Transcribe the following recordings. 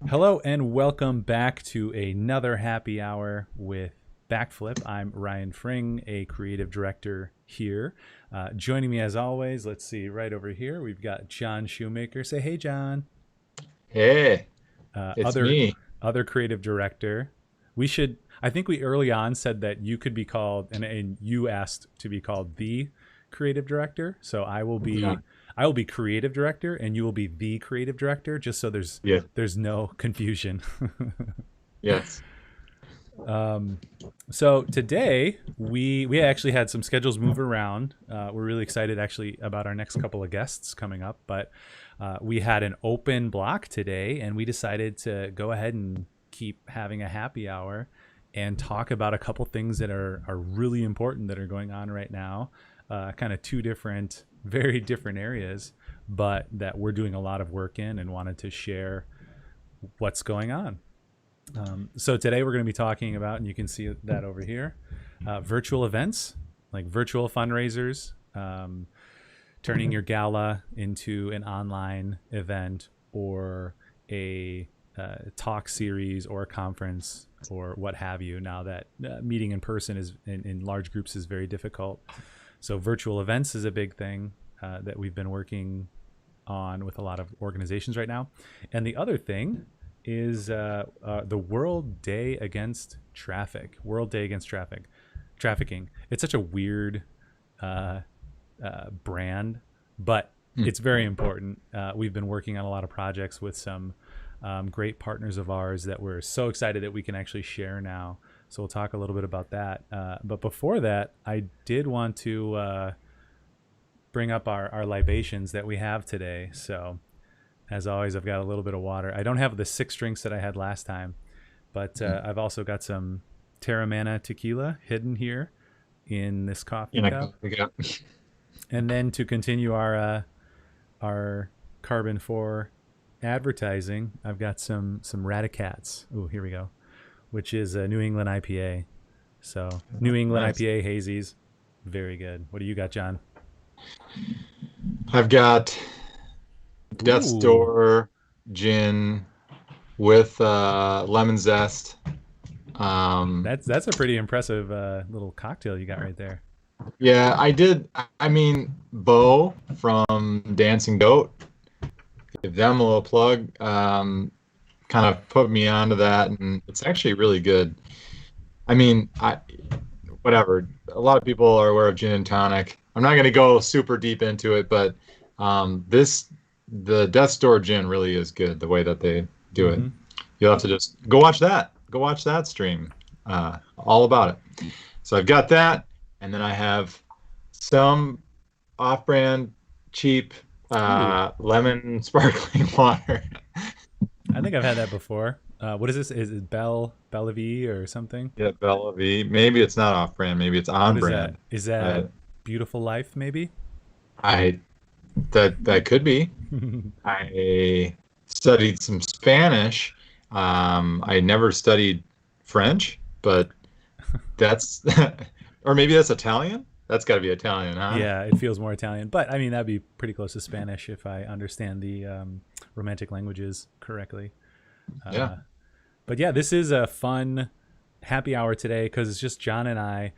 Hello and welcome back to another happy hour with Backflip. I'm Ryan Fring, a creative director here. Joining me as always, let's see, right over here, we've got John Shoemaker. Say hey, John. Hey, it's me. Other creative director. I think we early on said that you could be called, and you asked to be called the creative director. So I will be creative director and you will be the creative director, just so there's no confusion. Yes. So today we actually had some schedules move around. We're really excited actually about our next couple of guests coming up, but we had an open block today and we decided to go ahead and keep having a happy hour and talk about a couple things that are really important that are going on right now. Kind of two very different areas, but that we're doing a lot of work in and wanted to share what's going on. So today we're going to be talking about, and you can see that over here, virtual events, like virtual fundraisers, turning your gala into an online event or a talk series or a conference or what have you, now that meeting in person is in large groups is very difficult. So virtual events is a big thing that we've been working on with a lot of organizations right now. And the other thing is the World Day Against Trafficking. It's such a weird brand, but it's very important. We've been working on a lot of projects with some great partners of ours that we're so excited that we can actually share now. So we'll talk a little bit about that. But before that, I did want to bring up our libations that we have today. So as always, I've got a little bit of water. I don't have the 6 drinks that I had last time, but I've also got some Terramana tequila hidden here in this coffee cup. And then to continue our Carbon 4 advertising, I've got some Radicats. Oh, here we go. Which is a New England IPA. So New England IPA hazies, very good. What do you got, John? I've got Death's Door gin with lemon zest. That's a pretty impressive little cocktail you got right there. Yeah, I did. I mean, Bo from Dancing Goat, give them a little plug. Kind of put me onto that, and it's actually really good. I mean, whatever. A lot of people are aware of gin and tonic. I'm not going to go super deep into it, but the Death's Door gin really is good the way that they do it. You'll have to just go watch that. Go watch that stream. All about it. So I've got that, and then I have some off-brand cheap lemon sparkling water. I think I've had that before. What is this? Is it Bellevue or something? Yeah, Bellevue. Maybe it's not off-brand. Maybe it's on-brand. Is that Beautiful Life? Maybe. That could be. I studied some Spanish. I never studied French, but that's or maybe that's Italian. That's got to be Italian, huh? Yeah, it feels more Italian, but I mean that'd be pretty close to Spanish if I understand the Romantic languages correctly. Yeah. But yeah, this is a fun happy hour today because it's just John and I.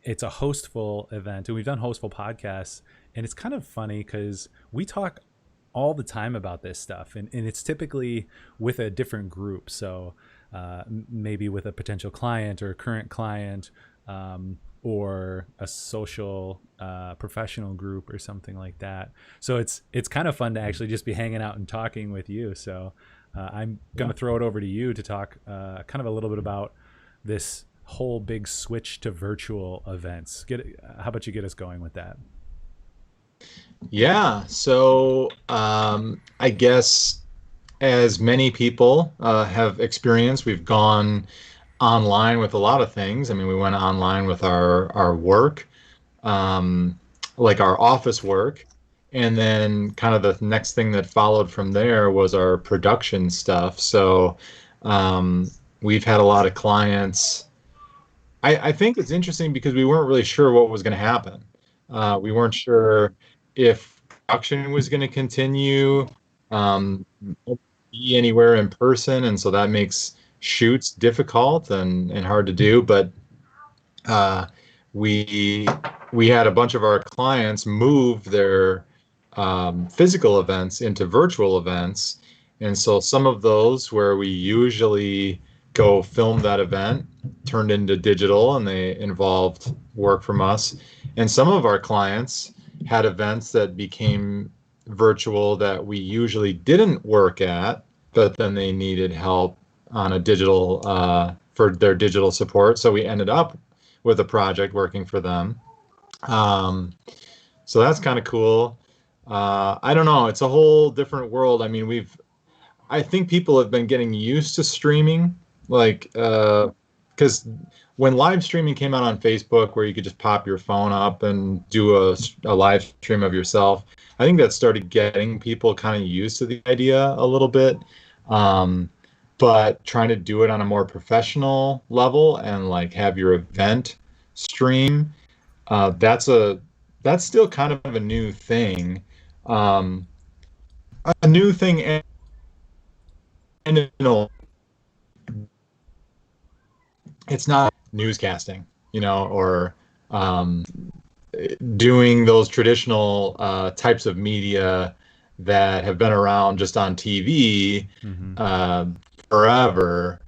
It's a hostful event, and we've done hostful podcasts, and it's kind of funny because we talk all the time about this stuff, and it's typically with a different group. So maybe with a potential client or a current client, or a social professional group or something like that. So it's kind of fun to actually just be hanging out and talking with you. So I'm going to throw it over to you to talk kind of a little bit about this whole big switch to virtual events. How about you get us going with that? Yeah. So I guess as many people have experienced, we've gone online with a lot of things. I mean, we went online with our work, um, like our office work. And then kind of the next thing that followed from there was our production stuff. So we've had a lot of clients. I think it's interesting because we weren't really sure what was going to happen. We weren't sure if production was going to continue, be anywhere in person, and so that makes shoots difficult and hard to do. But uh, we we had a bunch of our clients move their physical events into virtual events, and so some of those where we usually go film that event turned into digital, and they involved work from us. And some of our clients had events that became virtual that we usually didn't work at, but then they needed help on a digital for their digital support. So we ended up with a project working for them. Um, so that's kind of cool. I don't know. It's a whole different world. I mean, I think people have been getting used to streaming, like, because when live streaming came out on Facebook, where you could just pop your phone up and do a live stream of yourself, I think that started getting people kind of used to the idea a little bit. Um, but trying to do it on a more professional level and like have your event stream, uh, that's a that's still kind of a new thing. Um, a new thing and an old it's not newscasting, or um, doing those traditional types of media that have been around just on TV Mm-hmm. uh, forever,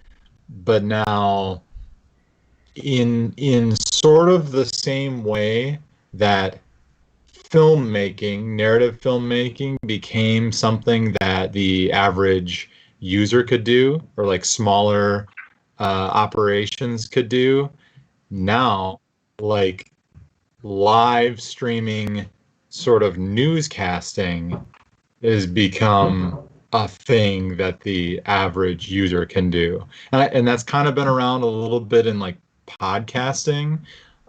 but now in sort of the same way that narrative filmmaking became something that the average user could do, or like smaller operations could do. Now, like live streaming sort of newscasting has become a thing that the average user can do. And that's kind of been around a little bit in like podcasting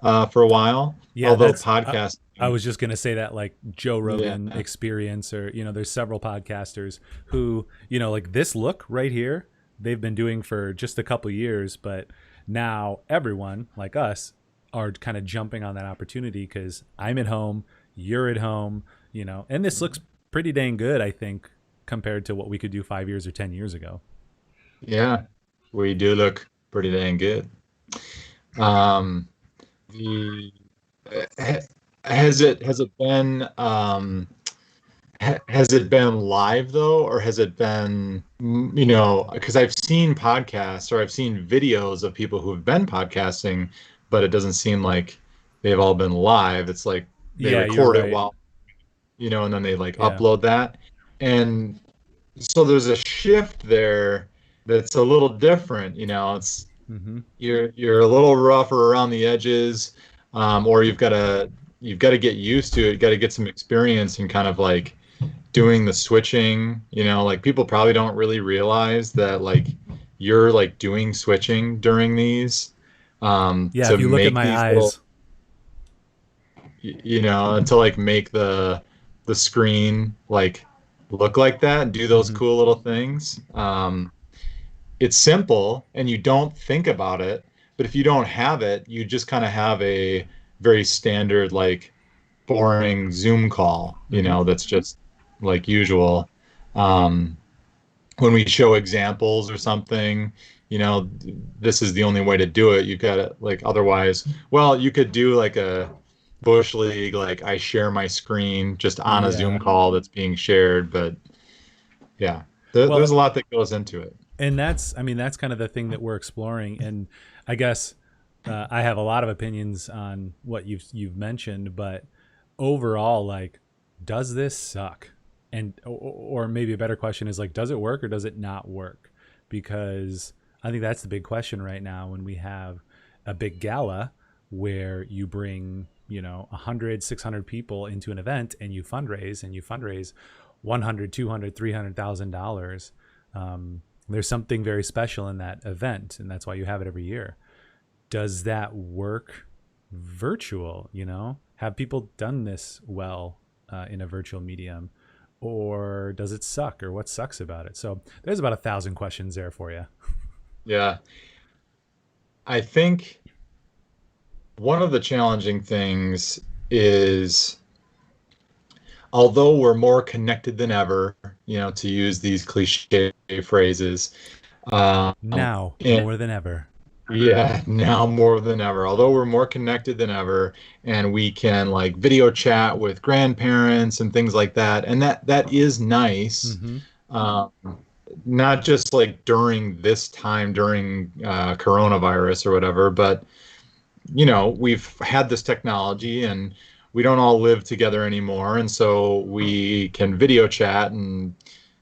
for a while, Yeah, although that's. I podcasting, was just gonna say that, like Joe yeah, Rogan Experience, or there's several podcasters who, like this look right here, they've been doing for just a couple years, but now everyone like us are kind of jumping on that opportunity because I'm at home, you're at home, and this looks pretty dang good, I think, compared to what we could do 5 years or 10 years ago. yeah, we do look pretty dang good. Um, the ha- has it been has it been live though, or has it been, because I've seen podcasts or I've seen videos of people who have been podcasting, but it doesn't seem like they've all been live. It's like they Yeah, you're record it right. while, and then they like Yeah. upload that. And so there's a shift there that's a little different, it's Mm-hmm. you're a little rougher around the edges, or you've got to get used to it, got to get some experience and kind of like doing the switching, like people probably don't really realize that like you're like doing switching during these Yeah, to if you look at make my these little, eyes. to like make the screen like look like that and do those Mm-hmm. cool little things. It's simple and you don't think about it, but if you don't have it, you just kind of have a very standard like boring Zoom call, Mm-hmm. that's just like usual. Um, when we show examples or something, this is the only way to do it. You've got to like otherwise, well, you could do like a Bush League, like I share my screen just on a Zoom Yeah. call that's being shared, but yeah, Well, there's a lot that goes into it. and that's kind of the thing that we're exploring, and I guess I have a lot of opinions on what you've mentioned, but overall, like, does this suck? And or maybe a better question is like, does it work or does it not work? Because I think that's the big question right now when we have a big gala where you bring 100, 600 people into an event, and you fundraise 100, 200, $300,000. There's something very special in that event, and that's why you have it every year. Does that work virtual? Have people done this well in a virtual medium, or does it suck, or what sucks about it? So there's about 1,000 questions there for you. Yeah. I think one of the challenging things is, although we're more connected than ever, to use these cliche phrases, um, Now and more than ever. yeah, now more than ever, although we're more connected than ever, and we can like video chat with grandparents and things like that, and that is nice. Mm-hmm. Um, Not just like during this time during coronavirus or whatever, but we've had this technology and we don't all live together anymore. And so we can video chat and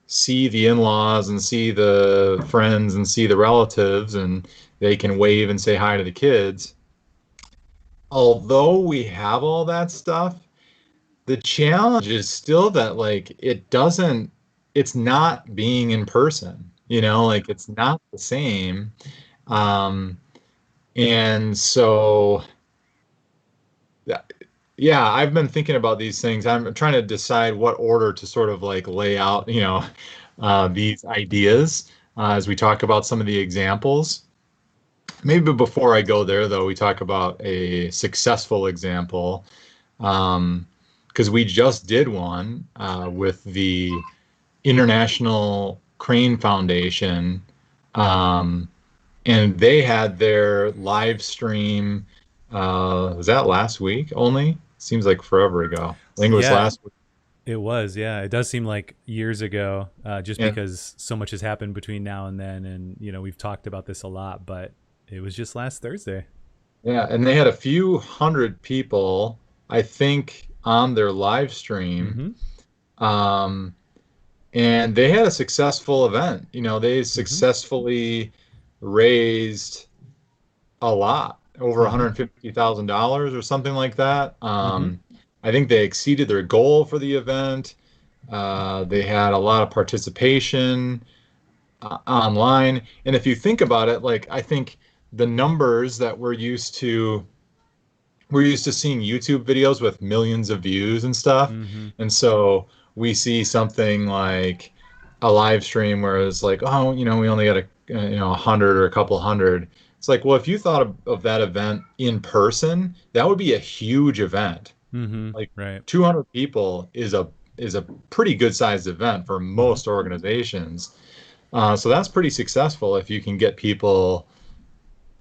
see the in-laws and see the friends and see the relatives, and they can wave and say hi to the kids. Although we have all that stuff, the challenge is still that like it's not being in person, like it's not the same. Um, and so yeah, I've been thinking about these things. I'm trying to decide what order to sort of like lay out, these ideas as we talk about some of the examples. Maybe before I go there, though, we talk about a successful example, because we just did one with the International Crane Foundation, um, and they had their live stream. Was that last week only? Seems like forever ago. I think it was Yeah, last week. it was. Yeah, it does seem like years ago, just And because so much has happened between now and then, and we've talked about this a lot. But it was just last Thursday. yeah, and they had a few hundred people, I think, on their live stream. Mm-hmm. Um, and they had a successful event. They Mm-hmm. successfully raised a lot, over Mm-hmm. $150,000 or something like that. Mm-hmm. I think they exceeded their goal for the event. They had a lot of participation online. And if you think about it, like I think the numbers that we're used to seeing YouTube videos with millions of views and stuff. Mm-hmm. And so we see something like a live stream where it's like, oh, we only got 100 or a couple hundred. It's like, well, if you thought of that event in person, that would be a huge event. Mm-hmm. Like Right. 200 people is a pretty good sized event for Mm-hmm. most organizations. So that's pretty successful if you can get people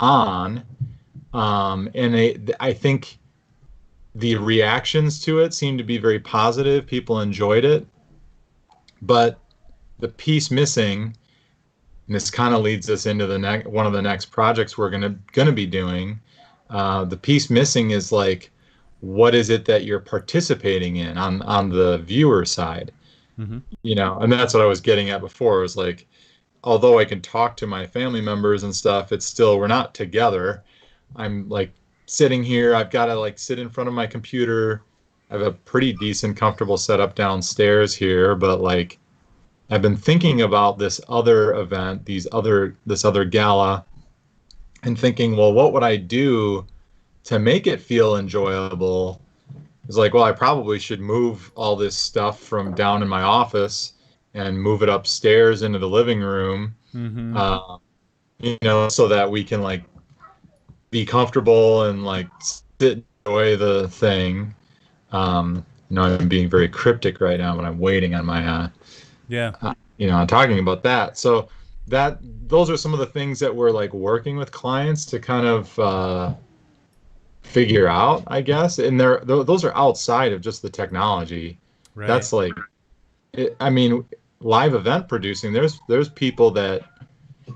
on. And I think the reactions to it seem to be very positive. People enjoyed it, but the piece missing, and this kind of leads us into the next one of the next projects we're gonna be doing. The piece missing is like, what is it that you're participating in on the viewer side? Mm-hmm. And that's what I was getting at before. It was like, although I can talk to my family members and stuff, it's still we're not together. I'm like sitting here. I've got to like sit in front of my computer. I have a pretty decent, comfortable setup downstairs here, but like I've been thinking about this other event, this other gala, and thinking, well, what would I do to make it feel enjoyable? It's like, well, I probably should move all this stuff from down in my office and move it upstairs into the living room, Mm-hmm. uh, so that we can like be comfortable and like sit enjoy the thing. I'm being very cryptic right now, but I'm waiting on my, Yeah. I'm talking about that. So those are some of the things that we're like working with clients to kind of figure out, I guess. And those are outside of just the technology. Right. That's like, I mean, live event producing. There's people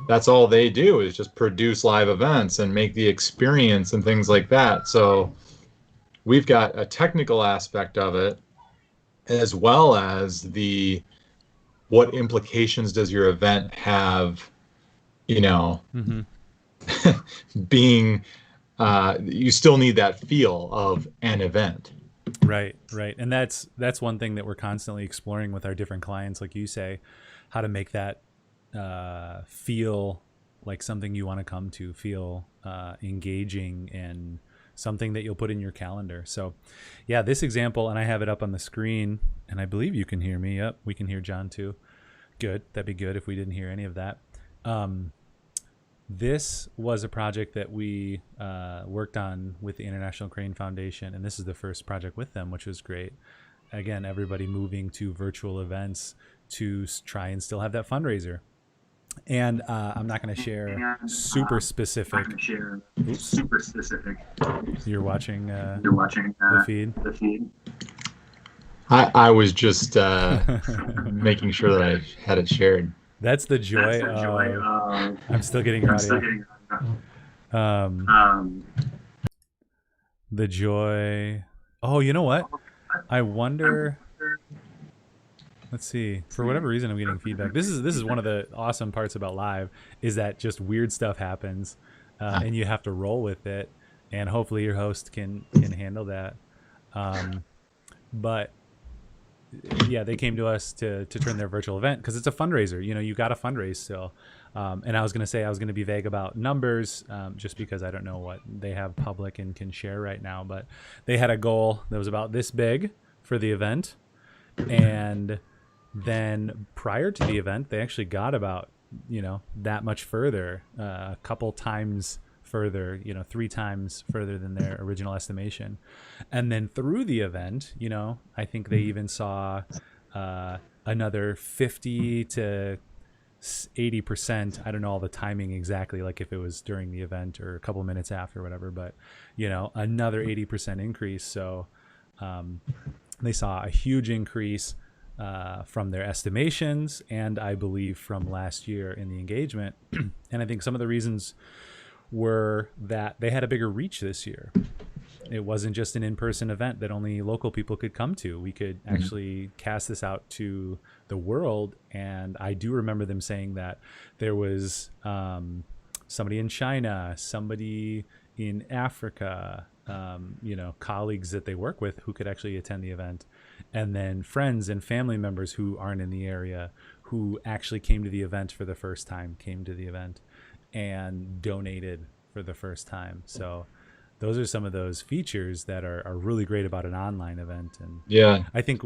that's all they do is just produce live events and make the experience and things like that. So we've got a technical aspect of it, as well as the what implications does your event have, you know, Mm-hmm. being you still need that feel of an event. Right, right. And that's one thing that we're constantly exploring with our different clients, like you say, how to make that feel like something you want to come to, feel engaging and something that you'll put in your calendar. So, yeah, this example, and I have it up on the screen, and I believe you can hear me. Yep, we can hear John too. Good. That'd be good if we didn't hear any of that. Um, this was a project that we worked on with the International Crane Foundation, and this is the first project with them, which was great. Again, everybody moving to virtual events to try and still have that fundraiser. And I'm not going to share super specific. Oops, you're watching the feed. I was just making sure that I had it shared. That's the joy of. I'm still getting your audio. Um, the joy. Oh, you know what? I wonder. Let's see. For whatever reason, I'm getting feedback. This is one of the awesome parts about live is that just weird stuff happens, and you have to roll with it, and hopefully your host can handle that. But yeah, they came to us to turn their virtual event because it's a fundraiser. You know, you got to fundraise still. And I was going to say I was going to be vague about numbers just because I don't know what they have public and can share right now. But they had a goal that was about this big for the event. And then prior to the event, they actually got about, that much further, a couple times further, 3 times further than their original estimation. And then through the event, I think they even saw another 50 to 80%. I don't know all the timing exactly, like if it was during the event or a couple minutes after or whatever, but another 80% increase. So they saw a huge increase from their estimations and I believe from last year in the engagement. And I think some of the reasons were that they had a bigger reach this year. It wasn't just an in-person event that only local people could come to. We could actually cast this out to the world. And I do remember them saying that there was somebody in China, somebody in Africa, colleagues that they work with who could actually attend the event. And then friends and family members who aren't in the area who actually came to the event for the first time, came to the event and donated for the first time. So those are some of those features that are really great about an online event. And Yeah. I think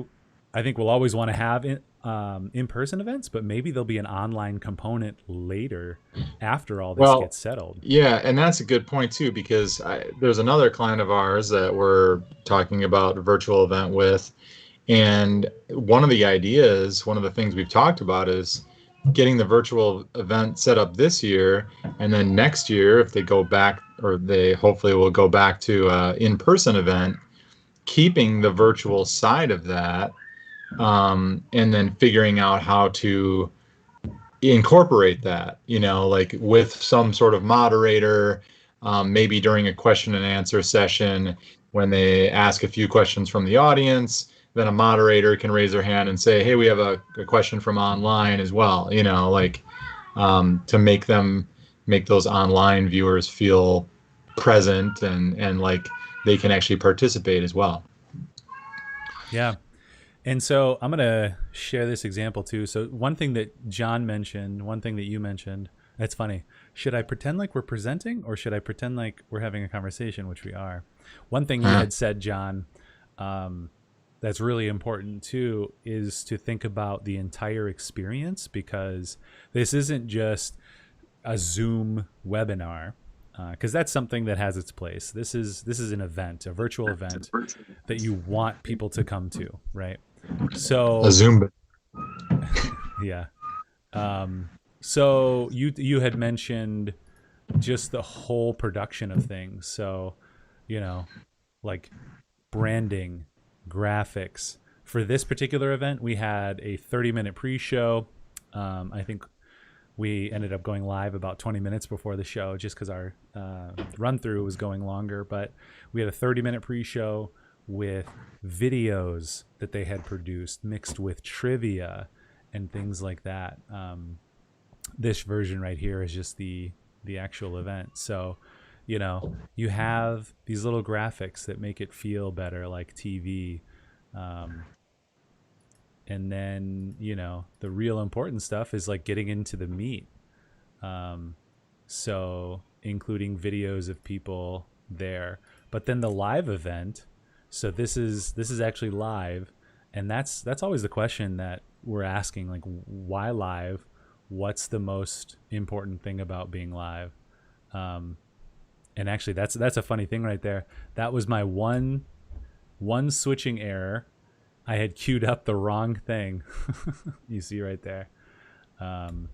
we'll always want to have in-person events, but maybe there'll be an online component later after all this gets settled. Yeah, and that's a good point too, because there's another client of ours that we're talking about a virtual event with. And one of the things we've talked about is getting the virtual event set up this year, and then next year, if they go back, or they hopefully will go back to in-person event, keeping the virtual side of that, and then figuring out how to incorporate that, like with some sort of moderator, maybe during a question and answer session when they ask a few questions from the audience, then a moderator can raise their hand and say, hey, we have a question from online as well, to make those online viewers feel present and like they can actually participate as well. Yeah. And so I'm going to share this example too. So one thing that John mentioned, one thing that you mentioned, it's funny. Should I pretend like we're presenting or should I pretend like we're having a conversation, which we are? One thing you had said, John, that's really important too, is to think about the entire experience, because this isn't just a Zoom webinar, because that's something that has its place. This is an event, a virtual event that you want people to come to, right? So A Zoom. yeah. So you had mentioned just the whole production of things. So, like branding, graphics. For this particular event, we had a 30-minute pre-show. I think we ended up going live about 20 minutes before the show just because our run-through was going longer. But we had a 30-minute pre-show with videos that they had produced mixed with trivia and things like that. This version right here is just the actual event. So, you know, you have these little graphics that make it feel better, like TV. Um, and then, you know, the real important stuff is like getting into the meat. Um, so including videos of people there, but then the live event. So this is actually live, and that's always the question that we're asking, like, why live? What's the most important thing about being live? Um, and actually, that's a funny thing right there. That was my one switching error. I had queued up the wrong thing. You see right there. Um,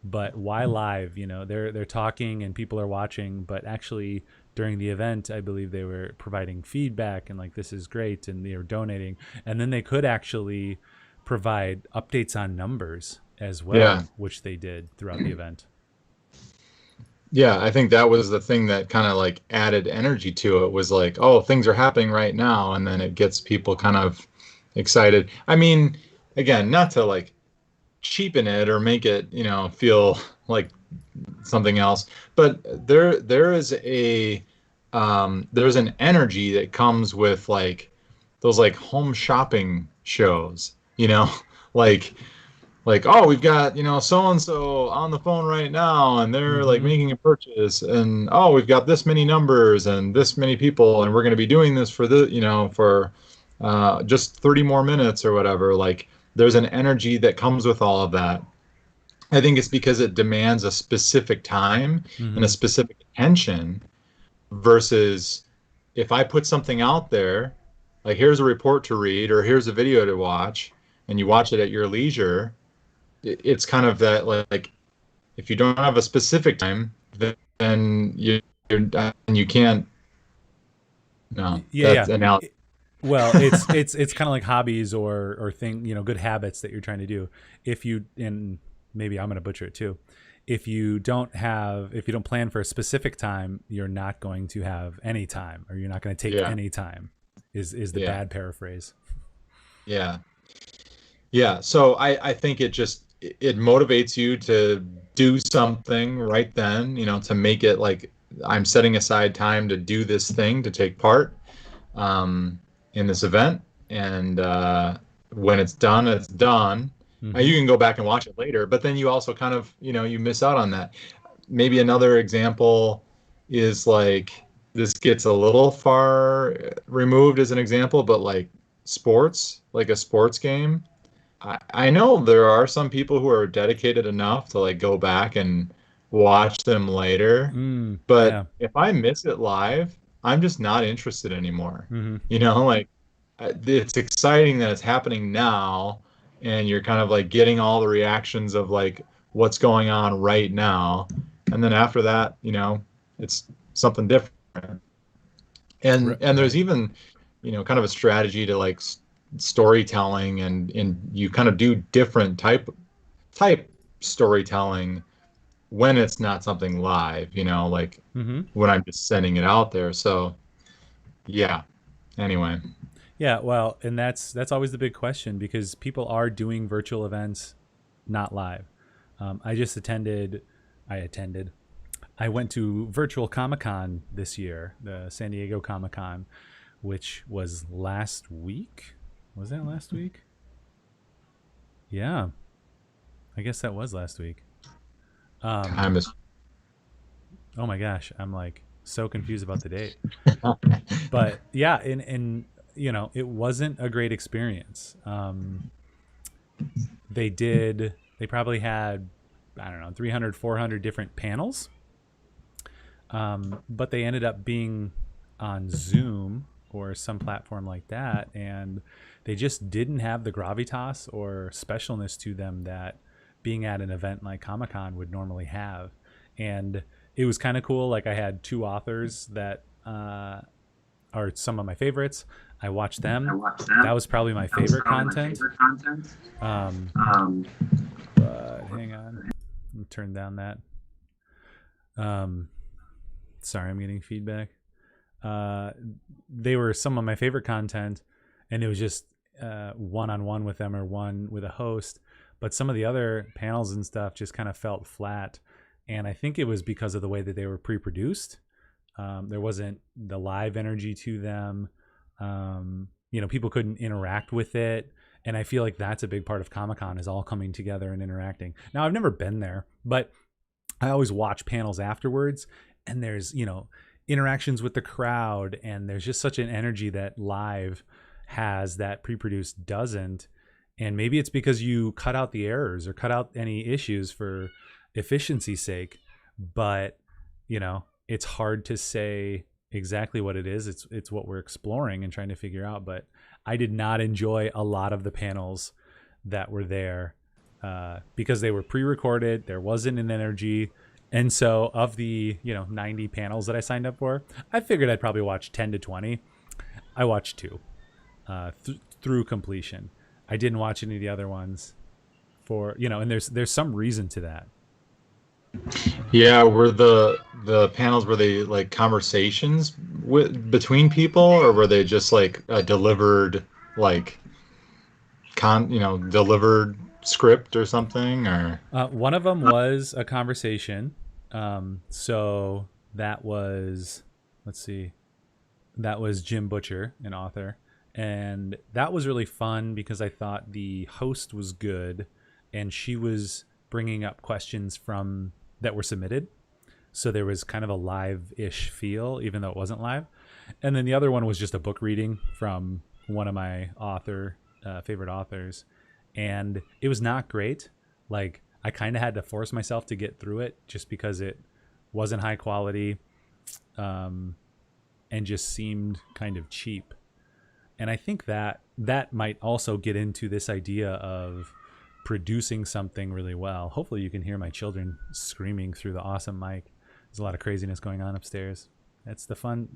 but why live? You know, they're talking and people are watching, but actually during the event, I believe they were providing feedback and like, this is great, and they were donating, and then they could actually provide updates on numbers as Yeah. well, which they did throughout the event. Yeah, I think that was the thing that kind of like added energy to it, was like, oh, things are happening right now, and then it gets people kind of excited. I mean, again, not to like cheapen it or make it, feel like something else, but there is there's an energy that comes with like those like home shopping shows, like oh, we've got, so and so on the phone right now, and they're like Mm-hmm. making a purchase, and oh, we've got this many numbers and this many people, and we're going to be doing this for for just 30 more minutes or whatever. Like, there's an energy that comes with all of that. I think it's because it demands a specific time and a Mm-hmm. specific attention, versus if I put something out there, like here's a report to read or here's a video to watch, and you watch it at your leisure. It's kind of that, like, if you don't have a specific time, then you can't. No, Yeah, that's yeah. analogy. Well, it's kind of like hobbies or thing, you know, good habits that you're trying to do. If you, and maybe I'm going to butcher it too. If you don't plan for a specific time, you're not going to have any time, or you're not going to take Yeah, any time. Is the yeah, bad paraphrase? yeah, yeah. So I think it motivates you to do something right then, to make it like, I'm setting aside time to do this thing, to take part um, in this event. And when it's done, it's done. Now Mm-hmm. you can go back and watch it later, but then you also kind of, you miss out on that. Maybe another example is like, this gets a little far removed as an example, but like sports, like a sports game. I know there are some people who are dedicated enough to like go back and watch them later, but Yeah. if I miss it live, I'm just not interested anymore. Mm-hmm. Like, it's exciting that it's happening now, and you're kind of like getting all the reactions of like what's going on right now, and then after that, it's something different. And there's Right. even, kind of a strategy to like storytelling, and you kind of do different type storytelling when it's not something live, like Mm-hmm. when I'm just sending it out there. So yeah. Anyway. Yeah. Well, and that's always the big question, because people are doing virtual events not live. I just attended. I attended. I went to virtual Comic Con this year, the San Diego Comic Con, which was last week. Was that last week? Yeah, I guess that was last week. Um, Time is. oh my gosh, I'm like so confused about the date. But yeah, and you know, it wasn't a great experience. They probably had, I don't know, 300, 400 different panels. But they ended up being on Zoom or some platform like that, and they just didn't have the gravitas or specialness to them that being at an event like Comic Con would normally have. And it was kind of cool. Like, I had two authors that are some of my favorites. I watched I them. watched That that. was probably my That was favorite probably my content. favorite content. Um, Um, but hang on, let me turn down that. Um, sorry, I'm getting feedback. Uh, they were some of my favorite content, and it was just one-on-one with them or one with a host. But some of the other panels and stuff just kind of felt flat. and I think it was because of the way that they were pre-produced. There wasn't the live energy to them. People couldn't interact with it, and I feel like that's a big part of Comic Con, is all coming together and interacting. Now, I've never been there, but I always watch panels afterwards, and there's interactions with the crowd, and there's just such an energy that live has that pre-produced doesn't. And maybe it's because you cut out the errors or cut out any issues for efficiency's sake, but it's hard to say exactly what it is. It's what we're exploring and trying to figure out. But I did not enjoy a lot of the panels that were there because they were pre-recorded. There wasn't an energy. And so of the 90 panels that I signed up for, I figured I'd probably watch 10 to 20. I watched two through completion. I didn't watch any of the other ones and there's some reason to that. Yeah, were the panels, were they like conversations between people, or were they just like a delivered like delivered script or something, or One of them was a conversation. So that was, let's see, that was Jim Butcher, an author. And that was really fun because I thought the host was good, and she was bringing up questions from that were submitted. So there was kind of a live-ish feel, even though it wasn't live. And then the other one was just a book reading from one of my favorite authors. And it was not great. Like, I kind of had to force myself to get through it just because it wasn't high quality and just seemed kind of cheap. And I think that might also get into this idea of producing something really well. Hopefully you can hear my children screaming through the awesome mic. There's a lot of craziness going on upstairs. That's the fun.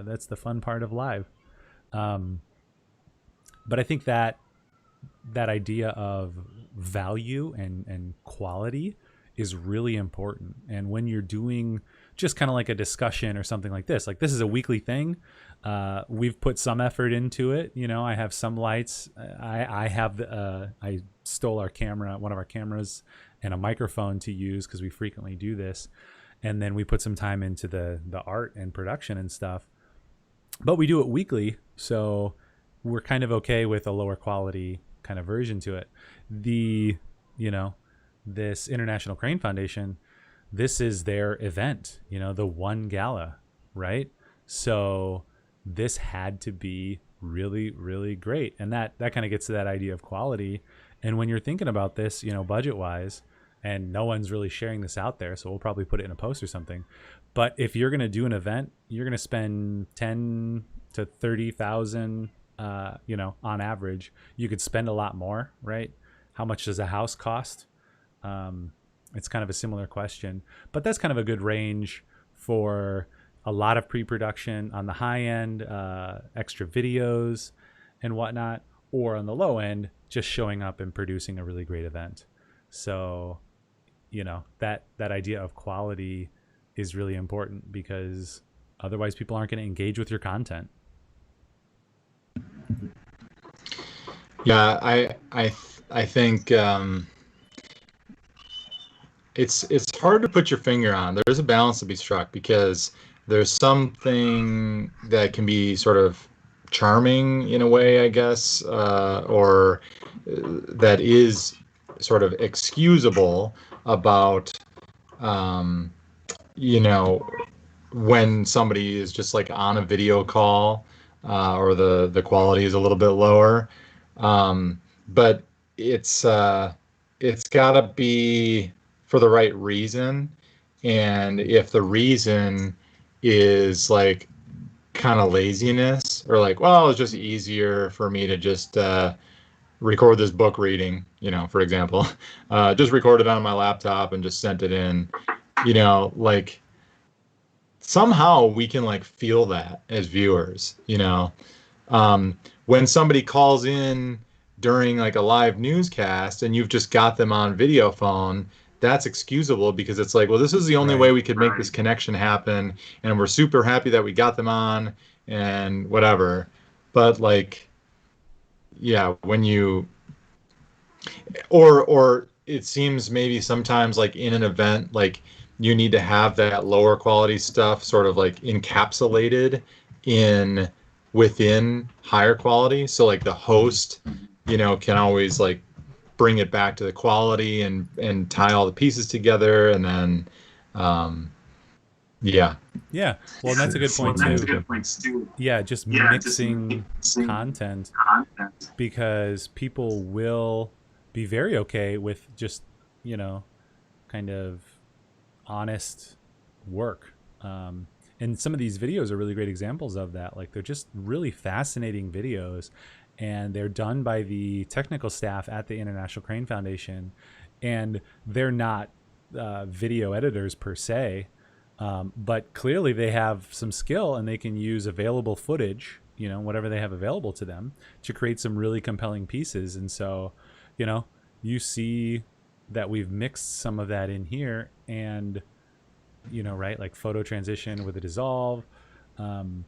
That's the fun part of live. But I think that idea of value and quality is really important. And when you're doing just kind of like a discussion or something like this is a weekly thing. We've put some effort into it. I have some lights. I stole one of our cameras and a microphone to use because we frequently do this. And then we put some time into the art and production and stuff, but we do it weekly. So we're kind of okay with a lower quality kind of version to it. This International Crane Foundation, this is their event, the one gala, right? So this had to be really, really great. And that kind of gets to that idea of quality. And when you're thinking about this, budget wise, and no one's really sharing this out there, so we'll probably put it in a post or something. But if you're going to do an event, you're going to spend 10 to 30,000, on average. You could spend a lot more, right? How much does a house cost? It's kind of a similar question, but that's kind of a good range for a lot of pre-production on the high end, extra videos and whatnot, or on the low end, just showing up and producing a really great event. So, that idea of quality is really important because otherwise people aren't going to engage with your content. yeah, I think it's hard to put your finger on. There's a balance to be struck because there's something that can be sort of charming in a way, I guess, or that is sort of excusable about, um, you know, when somebody is just like on a video call, or the quality is a little bit lower. But it's got to be for the right reason. And if the reason is like kind of laziness, or like, well, it's just easier for me to just record this book reading, for example, just record it on my laptop and just sent it in, like somehow we can like feel that as viewers, when somebody calls in during like a live newscast and you've just got them on video phone, that's excusable because it's like, well, this is the only way Right. we could make this connection happen, and we're super happy that we got them on and whatever. But like, yeah, when you or it seems maybe sometimes like in an event, like you need to have that lower quality stuff sort of like encapsulated in within higher quality. So like the Hmm. host, can always like bring it back to the quality and tie all the pieces together, and then um yeah. Yeah. Well, and that's a good point too. Yeah, just mixing content, because people will be very okay with just, you know, kind of honest work. And some of these videos are really great examples of that. Like they're just really fascinating videos, and they're done by the technical staff at the International Crane Foundation, and they're not video editors per se, but clearly they have some skill and they can use available footage, whatever they have available to them, to create some really compelling pieces. And so, you know, you see that we've mixed some of that in here, and right, like photo transition with a dissolve. Um,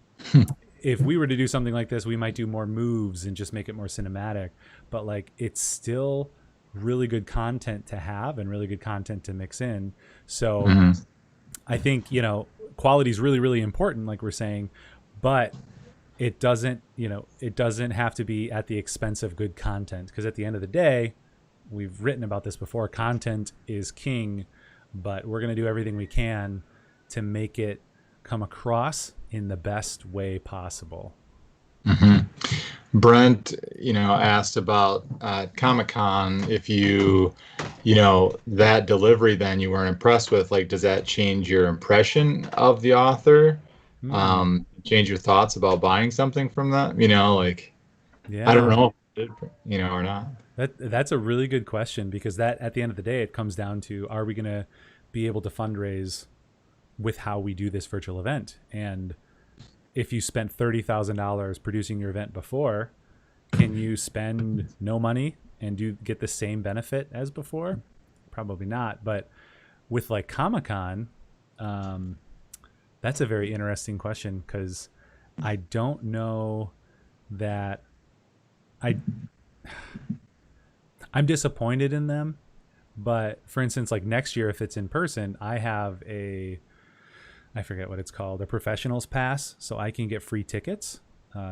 if we were to do something like this, we might do more moves and just make it more cinematic. But like, it's still really good content to have and really good content to mix in. So Hmm. I think, quality is really, really important, like we're saying, but it doesn't have to be at the expense of good content. Because at the end of the day, we've written about this before, content is king, but we're going to do everything we can to make it come across in the best way possible. Hmm. Brent, asked about Comic-Con, if that delivery then you weren't impressed with, like, does that change your impression of the author? Hmm. Change your thoughts about buying something from that? Like, I don't Yeah. know if it did, or not. That's a really good question, because that, at the end of the day, it comes down to, are we going to be able to fundraise with how we do this virtual event? And if you spent $30,000 producing your event before, can you spend no money and get the same benefit as before? Probably not. But with like Comic Con, um, that's a very interesting question, because I don't know that I I'm disappointed in them. But for instance, like next year, if it's in person, I have I forget what it's called, a professionals pass, so I can get free tickets,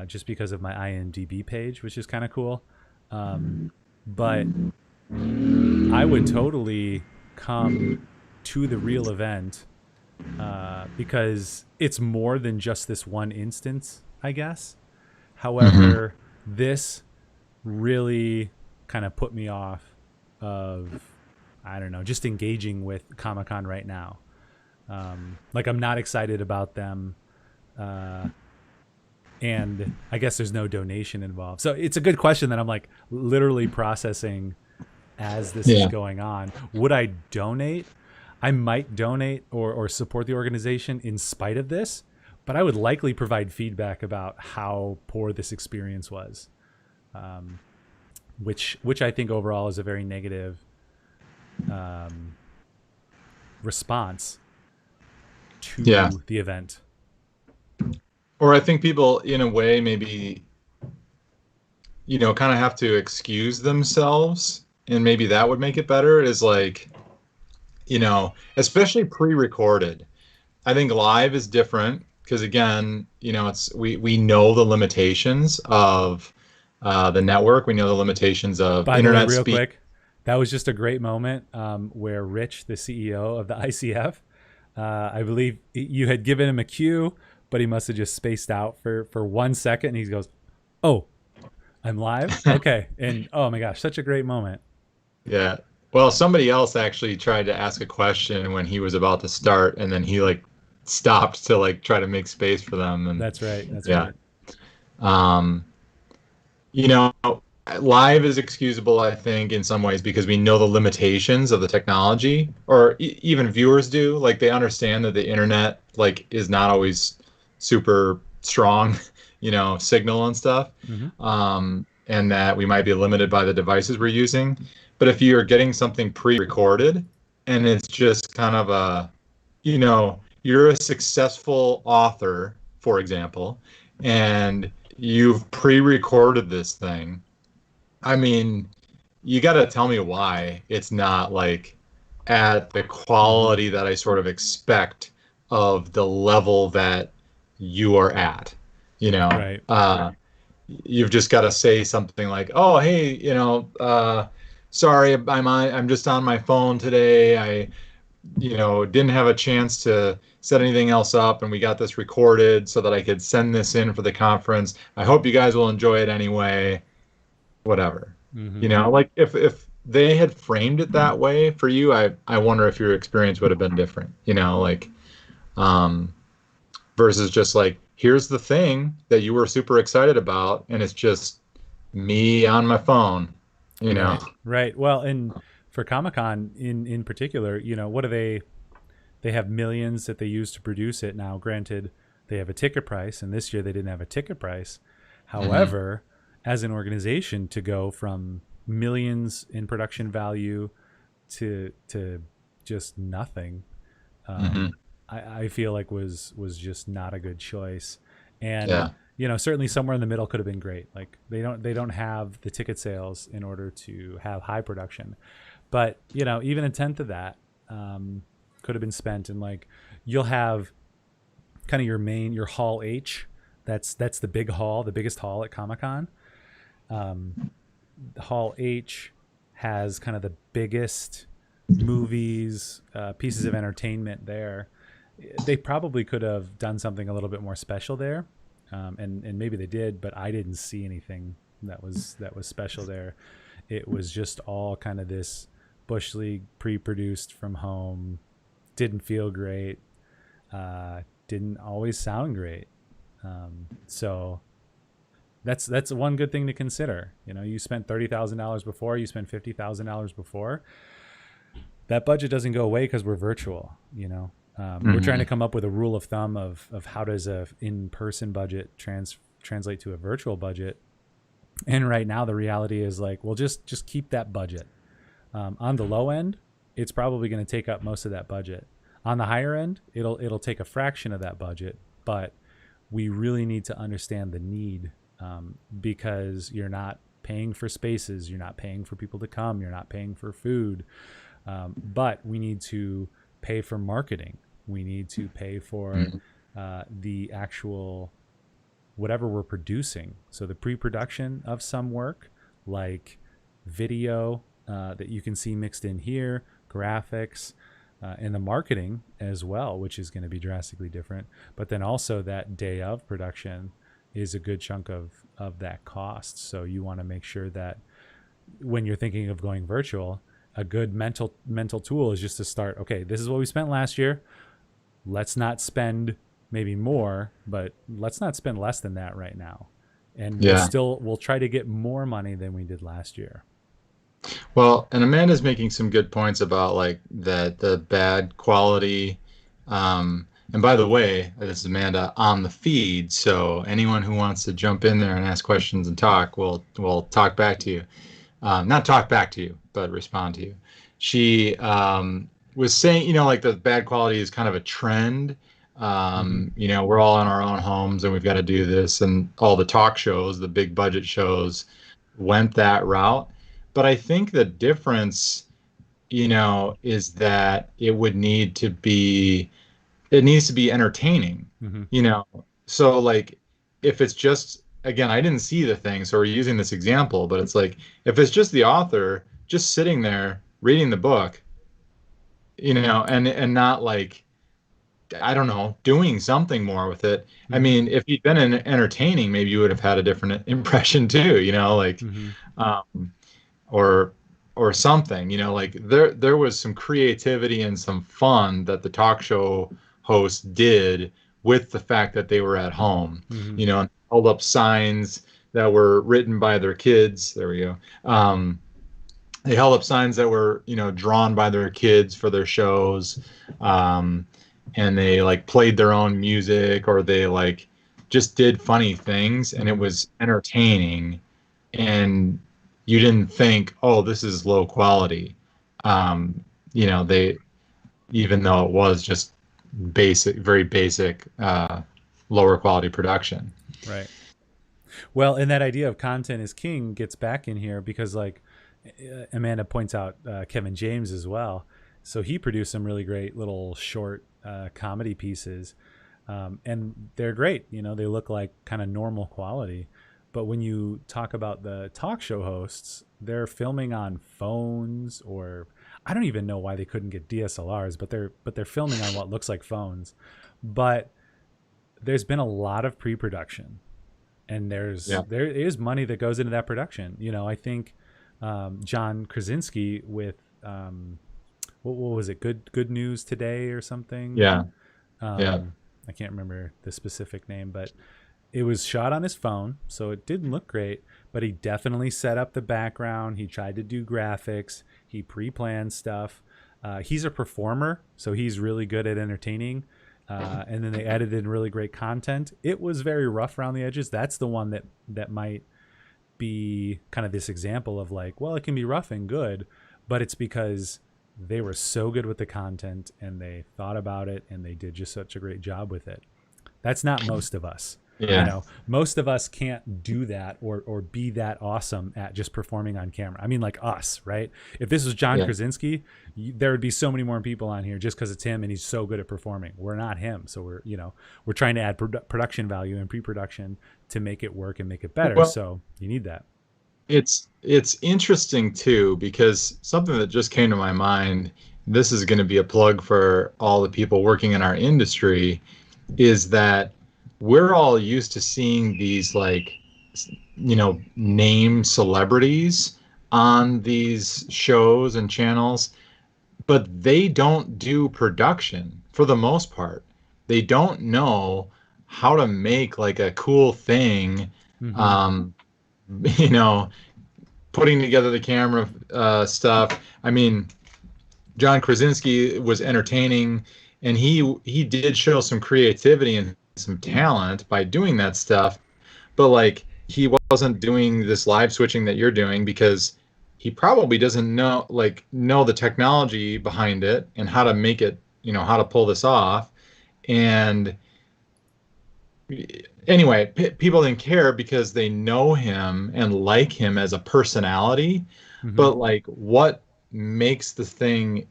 just because of my IMDb page, which is kind of cool. Um, but I would totally come to the real event, because it's more than just this one instance, I guess. Hmm. However, this really kind of put me off of, I don't know, just engaging with Comic Con right now. Like, I'm not excited about them. Uh, and I guess there's no donation involved. So it's a good question that I'm like literally processing as this is Yeah. going on. Would I donate? I might donate or support the organization in spite of this, but I would likely provide feedback about how poor this experience was, um, which I think overall is a very negative um, response Yeah. to the event. Or I think people, in a way, maybe, kind of have to excuse themselves, and maybe that would make it better, is like, especially pre-recorded. I think live is different because, again, it's we know the limitations of the network. We know the limitations of By the way, internet real speed. quick, that was just a great moment, where Rich, the CEO of the ICF, I believe you had given him a cue, but he must have just spaced out for 1 second. And he goes, "Oh, I'm live. Okay." And oh my gosh, such a great moment. Yeah. Well, somebody else actually tried to ask a question when he was about to start, and then he like stopped to like try to make space for them. And That's right. That's yeah. right. Um, you know, Live is excusable, I think, in some ways because we know the limitations of the technology, or even viewers do. Like they understand that the internet like is not always super strong, signal and stuff, Hmm. and that we might be limited by the devices we're using. But if you're getting something pre-recorded and it's just kind of you're a successful author, for example, and you've pre-recorded this thing. I mean, you got to tell me why it's not like at the Hmm. quality that I sort of expect of the level that you are at. You know, Right. you've just got to say something like, "Oh, hey, sorry, I'm just on my phone today. I, didn't have a chance to set anything else up, and we got this recorded so that I could send this in for the conference. I hope you guys will enjoy it anyway. Whatever." Hmm. Like if they had framed it that way for you, I wonder if your experience would have been different. Like um, versus just like, here's the thing that you were super excited about, and it's just me on my phone. You know. Right. Right. Well, and for Comic Con in particular, what do they have millions that they use to produce it. Now, granted, they have a ticket price, and this year they didn't have a ticket price. Hmm. However, as an organization, to go from millions in production value to just nothing, Hmm. I feel like was just not a good choice. And Yeah. certainly somewhere in the middle could have been great. Like they don't have the ticket sales in order to have high production, but even a tenth of that um, could have been spent in, like, you'll have kind of your hall H. That's the big hall, the biggest hall at Comic Con. Um, hall H has kind of the biggest movies, pieces of entertainment there. They probably could have done something a little bit more special there, and maybe they did, but I didn't see anything that was special there. It was just all kind of this bush league pre-produced from home. Didn't feel great. Didn't always sound great. So that's one good thing to consider. You spent $30,000 before. You spent $50,000 before. That budget doesn't go away because we're virtual. We're trying to Hmm. come up with a rule of thumb of how does a in-person budget translate to a virtual budget. And right now the reality is, like, well, just keep that budget. On the low end, it's probably going to take up most of that budget. On the higher end, it'll take a fraction of that budget, but we really need to understand the need, because you're not paying for spaces, you're not paying for people to come, you're not paying for food, but we need to pay for marketing. We need to pay for Hmm. the actual whatever we're producing. So the pre-production of some work, like video that you can see mixed in here, graphics, and the marketing as well, which is going to be drastically different. But then also that day of production is a good chunk of that cost. So you want to make sure that when you're thinking of going virtual, a good mental tool is just to start. Okay, this is what we spent last year. Let's not spend maybe more, but let's not spend less than that right now. And Yeah. we'll try to get more money than we did last year. Well, and Amanda's making some good points about like the bad quality. And by the way, this is Amanda on the feed, so anyone who wants to jump in there and ask questions and talk, will talk back to you. Not talk back to you, but respond to you. She was saying, like the bad quality is kind of a trend. Mm-hmm. We're all in our own homes and we've got to do this, and all the talk shows, the big budget shows, went that route. But I think the difference, is that it needs to be entertaining, Mm-hmm. you know. So like if it's just, again, I didn't see the thing, so we're using this example, but it's like if it's just the author just sitting there reading the book, and not like, I don't know, doing something more with it. I Mm-hmm. mean, if you'd been entertaining, maybe you would have had a different impression too, like Mm-hmm. um or or something, like there was some creativity and some fun that the talk show hosts did with the fact that they were at home, Mm-hmm. and held up signs that were written by their kids. There we go. They held up signs that were, drawn by their kids for their shows. um, and they like played their own music, or they like just did funny things, and it Mm-hmm. was entertaining, and you didn't think, oh, this is low quality. They, even though it was just basic, very basic, lower quality production. Right. Well, and that idea of content is king gets back in here because, like, Amanda points out Kevin James as well. So he produced some really great little short comedy pieces, and they're great. You know, they look like kind of normal quality. But when you talk about the talk show hosts, they're filming on phones, or I don't even know why they couldn't get DSLRs, but they're filming on what looks like phones. But there's been a lot of pre-production, and Yeah. there is money that goes into that production. You know, I think John Krasinski with what was it? Good News Today or something. Yeah. Yeah. I can't remember the specific name, but it was shot on his phone, so it didn't look great. But he definitely set up the background. He tried to do graphics. He pre-planned stuff. He's a performer, so he's really good at entertaining. And then they edited really great content. It was very rough around the edges. That's the one that might be kind of this example of like, well, it can be rough and good, but it's because they were so good with the content and they thought about it and they did just such a great job with it. That's not most of us. You Yeah. know, most of us can't do that or be that awesome at just performing on camera. I mean, like us, right? If this was John Yeah. Krasinski, there would be so many more people on here just because it's him and he's so good at performing. We're not him, so we're trying to add production value and pre-production to make it work and make it better. Well, So you need that. it's interesting too because something that just came to my mind, this is going to be a plug for all the people working in our industry, is that we're all used to seeing these like name celebrities on these shows and channels, but they don't do production for the most part. They don't know how to make like a cool thing. Mm-hmm. um you know Putting together the camera stuff. I mean, John Krasinski was entertaining, and he did show some creativity and some talent by doing that stuff. But like, he wasn't doing this live switching that you're doing because he probably doesn't know the technology behind it and how to make it, how to pull this off. And anyway, people didn't care because they know him and like him as a personality. Mm-hmm. But like, what makes the thing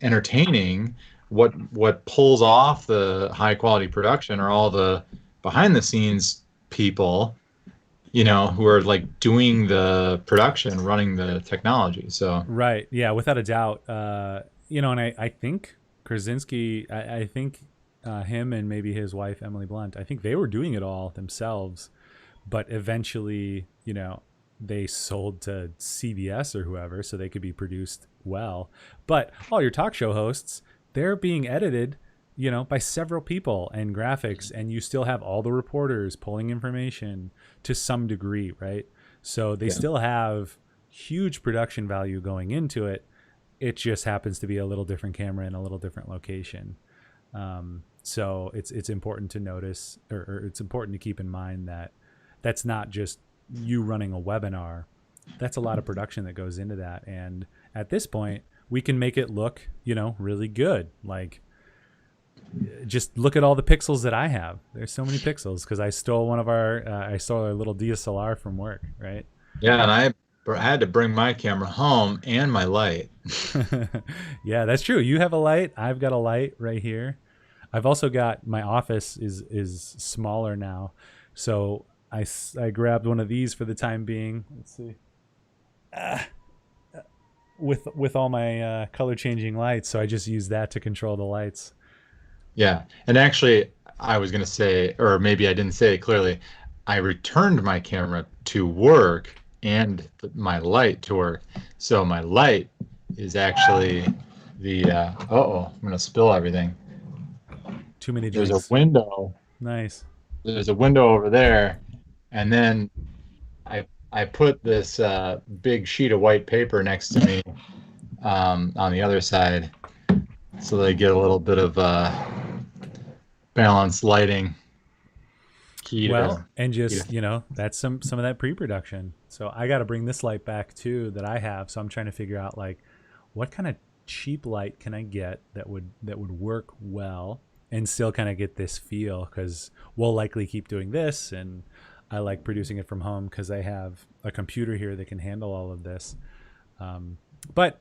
entertaining, what pulls off the high quality production, are all the behind the scenes people, who are like doing the production, running the technology. So Right. Yeah, without a doubt. And I think Krasinski, I think him and maybe his wife, Emily Blunt, I think they were doing it all themselves. But eventually, they sold to CBS or whoever so they could be produced well. But all your talk show hosts, they're being edited, by several people and graphics, and you still have all the reporters pulling information to some degree, right? So they yeah. still have huge production value going into it. It just happens to be a little different camera in a little different location. So it's important to notice, or it's important to keep in mind that that's not just you running a webinar. That's a lot of production that goes into that. And at this point, we can make it look, really good. Like, just look at all the pixels that I have. There's so many pixels because I stole I stole our little DSLR from work, right? Yeah, and I had to bring my camera home and my light. Yeah, that's true. You have a light. I've got a light right here. I've also got, my office is smaller now, so I grabbed one of these for the time being. Let's see. With all my color changing lights, so I just use that to control the lights. Yeah. And actually, I was going to say, or maybe I didn't say it clearly, I returned my camera to work and my light to work. So my light is actually I'm going to spill everything. Too many There's a drinks. window. Nice. There's a window over there. And then I put this big sheet of white paper next to me on the other side so they get a little bit of balanced lighting. Key Well, to, and key just, to that's some of that pre-production. So I got to bring this light back too that I have. So I'm trying to figure out like what kind of cheap light can I get that would work well and still kind of get this feel, cuz we'll likely keep doing this, and I like producing it from home cuz I have a computer here that can handle all of this. But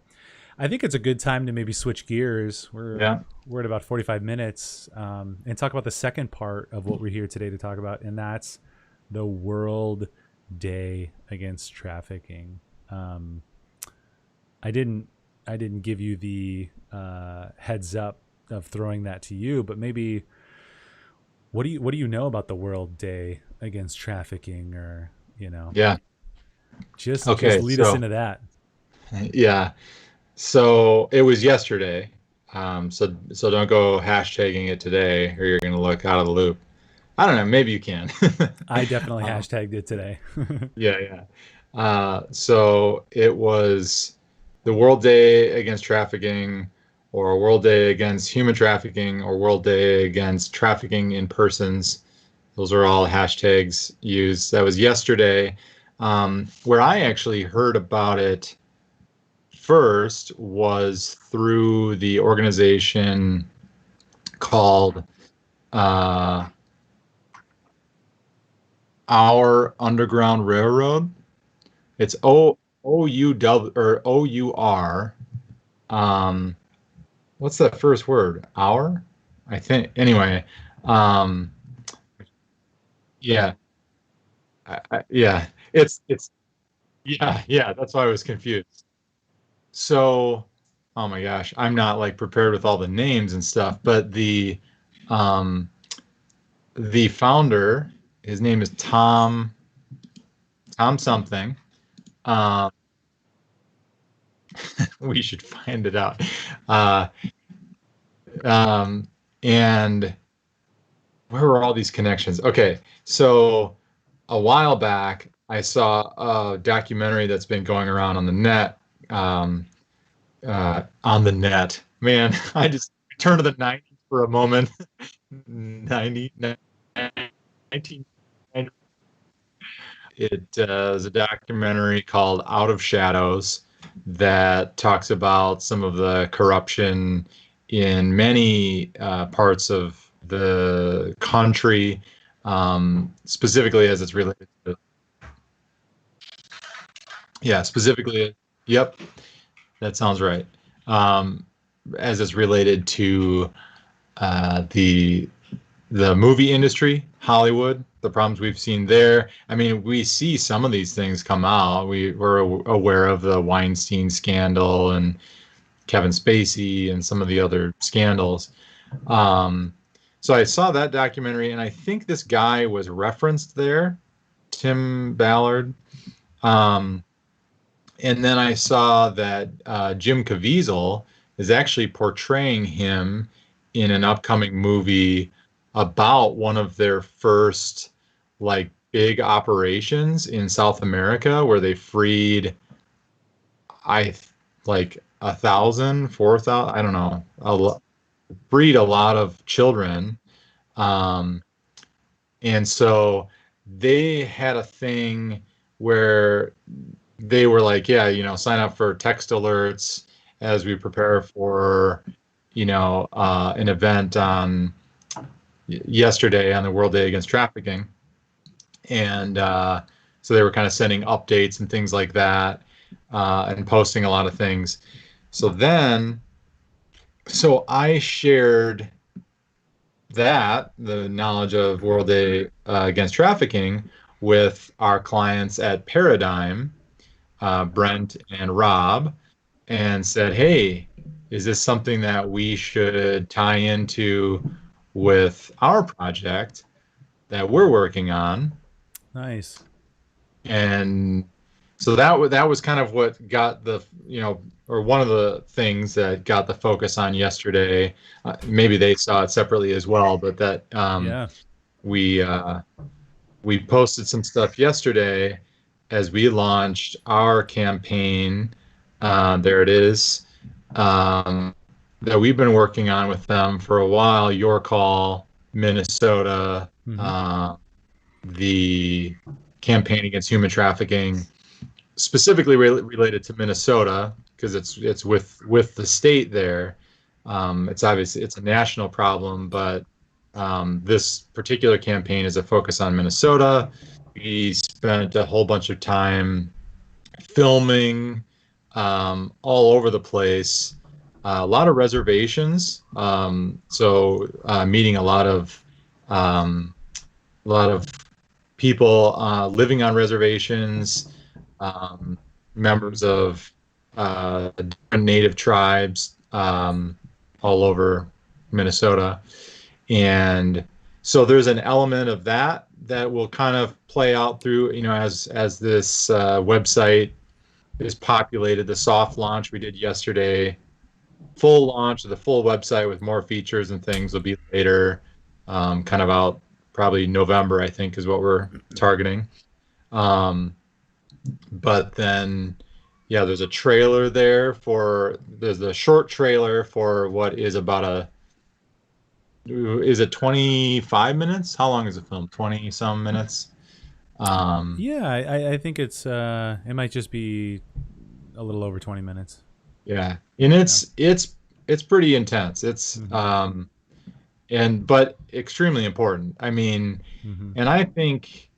I think it's a good time to maybe switch gears. Yeah. We're at about 45 minutes, and talk about the second part of what we're here today to talk about, and that's the World Day Against Trafficking. Um, I didn't I didn't give you the heads up of throwing that to you, but maybe what do you know about the World Day Against Trafficking, or Yeah. just Okay. lead us So, into that. yeah. So it was yesterday. So don't go hashtagging it today, or you're gonna look out of the loop. I don't know. Maybe you can. I definitely Um, hashtagged it today. yeah, yeah. So it was the World Day Against Trafficking, or World Day Against Human Trafficking, or World Day Against Trafficking in Persons. Those are all hashtags used. That was yesterday. Where I actually heard about it first was through the organization called uh, Our Underground Railroad. It's OUW or OUR. Um, what's that first word? Our, I think. Anyway, um, yeah, yeah. It's yeah, yeah. That's why I was confused. So, oh my gosh, I'm not like prepared with all the names and stuff, but um, the founder, his name is Tom something. Um, we should find it out. Uh, and where were all these connections? Okay, so a while back, I saw a documentary that's been going around on the net. Um, on the net, man, I just turned to the 90s for a moment. 90, 1990. It is a documentary called Out of Shadows that talks about some of the corruption in many parts of the country, specifically as it's related to, yeah, specifically, yep, that sounds right. Um, as it's related to the movie industry, Hollywood, the problems we've seen there. I mean, we see some of these things come out. We're aware of the Weinstein scandal and Kevin Spacey and some of the other scandals. Um, so I saw that documentary, and I think this guy was referenced there, Tim Ballard. Um, and then I saw that Jim Caviezel is actually portraying him in an upcoming movie about one of their first like big operations in South America where they freed I like 1,000, 4,000, I don't know, freed a lot of children. Um, and so they had a thing where they were like, yeah, sign up for text alerts as we prepare for, an event on yesterday on the World Day Against Trafficking. And so they were kind of sending updates and things like that, and posting a lot of things. So then, so I shared the knowledge of World Day Against Trafficking, with our clients at Paradigm, Brent and Rob, and said, hey, is this something that we should tie into with our project that we're working on? Nice. And so that was kind of what got or one of the things that got the focus on yesterday. Maybe they saw it separately as well, but that Yeah. we uh, we posted some stuff yesterday as we launched our campaign. There it is. Um, that we've been working on with them for a while. Your Call, Minnesota, Hmm. the campaign against human trafficking, specifically related to Minnesota because it's with the state there. It's obviously it's a national problem, but this particular campaign is a focus on Minnesota. We spent a whole bunch of time filming all over the place. A lot of reservations. Meeting um, a lot of people living on reservations, um, members of different native tribes all over Minnesota. And so there's an element of that that will kind of play out through, as this website is populated. The soft launch we did yesterday, full launch of the full website with more features and things will be later, kind of out probably November, I think, is what we're targeting. Um, but then, yeah, there's a short trailer for what is about is it 25 minutes? How long is the film? 20 some minutes? Um, Yeah, I think it might just be a little over 20 minutes. yeah. And Yeah. it's pretty intense. It's Hmm. and but extremely important. I mean, Hmm. and I think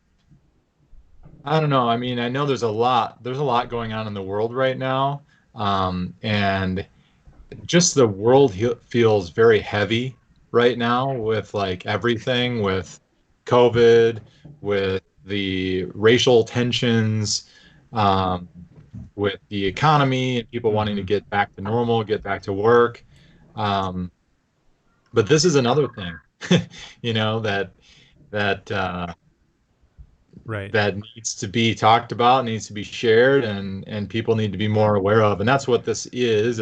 I don't know. I mean, I know there's a lot going on in the world right now. And just the world feels very heavy right now with like everything with COVID, with the racial tensions, um, with the economy and people wanting to Hmm. get back to normal, get back to work. Um, but this is another thing, that that uh, Right. that needs to be talked about, needs to be shared, and people need to be more aware of. And that's what this is.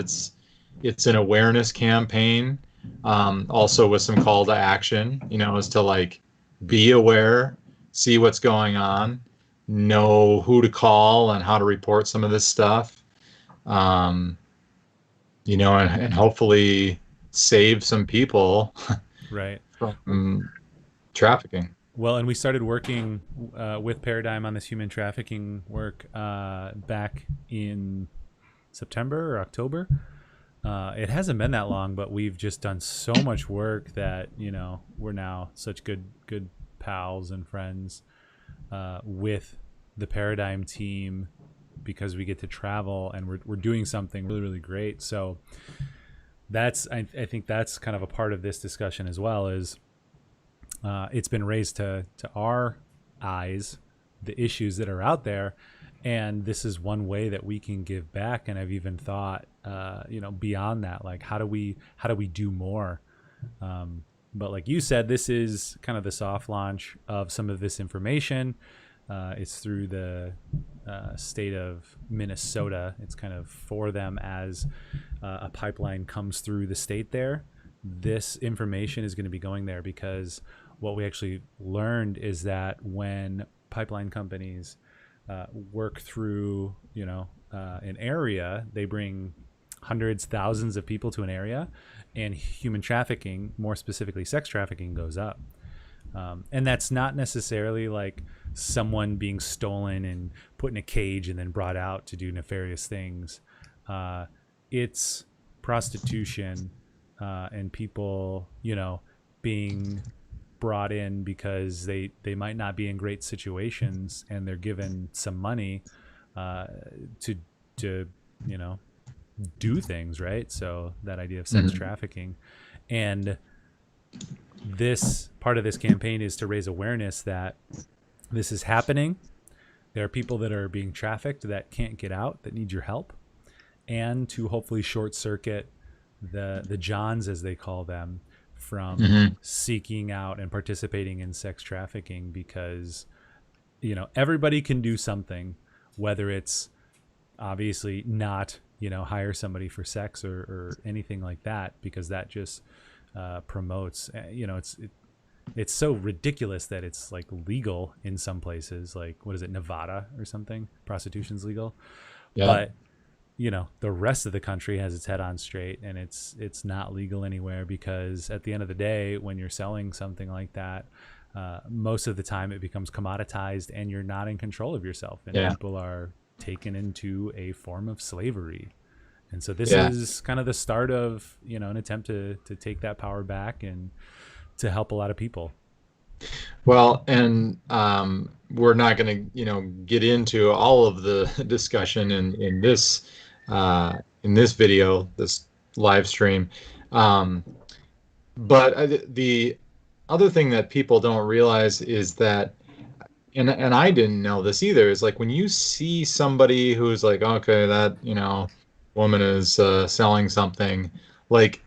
It's an awareness campaign, also with some call to action. Is to like be aware, see what's going on, know who to call and how to report some of this stuff. Um, and hopefully save some people Right. from trafficking. Well, and we started working with Paradigm on this human trafficking work back in September or October. It hasn't been that long, but we've just done so much work that we're now such good pals and friends with the Paradigm team because we get to travel and we're doing something really great. So I think that's kind of a part of this discussion as well. Is it's been raised to our eyes the issues that are out there, and this is one way that we can give back. And I've even thought beyond that, like how do we do more. But like you said, this is kind of the soft launch of some of this information. It's through the state of Minnesota. It's kind of for them as a pipeline comes through the state there. This information is going to be going there because what we actually learned is that when pipeline companies work through, an area, they bring hundreds, thousands of people to an area, and human trafficking, more specifically sex trafficking, goes up. And that's not necessarily like someone being stolen and put in a cage and then brought out to do nefarious things. It's prostitution and people, being brought in because they might not be in great situations and they're given some money to to you know do things, right? So that idea of sex Mhm. trafficking, and this part of this campaign is to raise awareness that this is happening. There are people that are being trafficked that can't get out, that need your help, and to hopefully short circuit the Johns, as they call them, from Mhm. seeking out and participating in sex trafficking, because everybody can do something, whether it's obviously not hire somebody for sex or anything like that, because that just promotes it's so ridiculous that it's like legal in some places, like what is it, Nevada or something, prostitution's legal, Yeah. but the rest of the country has its head on straight, and it's not legal anywhere, because at the end of the day, when you're selling something like that, most of the time it becomes commoditized and you're not in control of yourself, and Yeah. people are taken into a form of slavery. And so this Yeah. is kind of the start of an attempt to take that power back and to help a lot of people. Well, and we're not going to, get into all of the discussion in this in this video, this live stream. Um, but the other thing that people don't realize is that, and I didn't know this either, is like when you see somebody who's like, okay, that, woman is selling something, like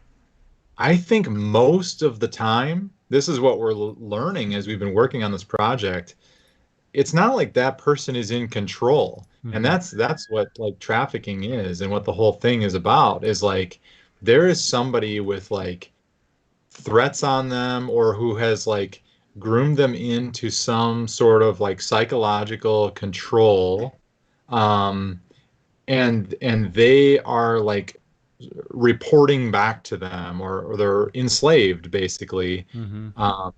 I think most of the time, this is what we're learning as we've been working on this project. It's not like that person is in control. And Mm-hmm. that's what like trafficking is and what the whole thing is about is like there is somebody with like threats on them or who has like groomed them into some sort of like psychological control. Um, and they are like reporting back to them or they're enslaved basically. Mm-hmm. Um,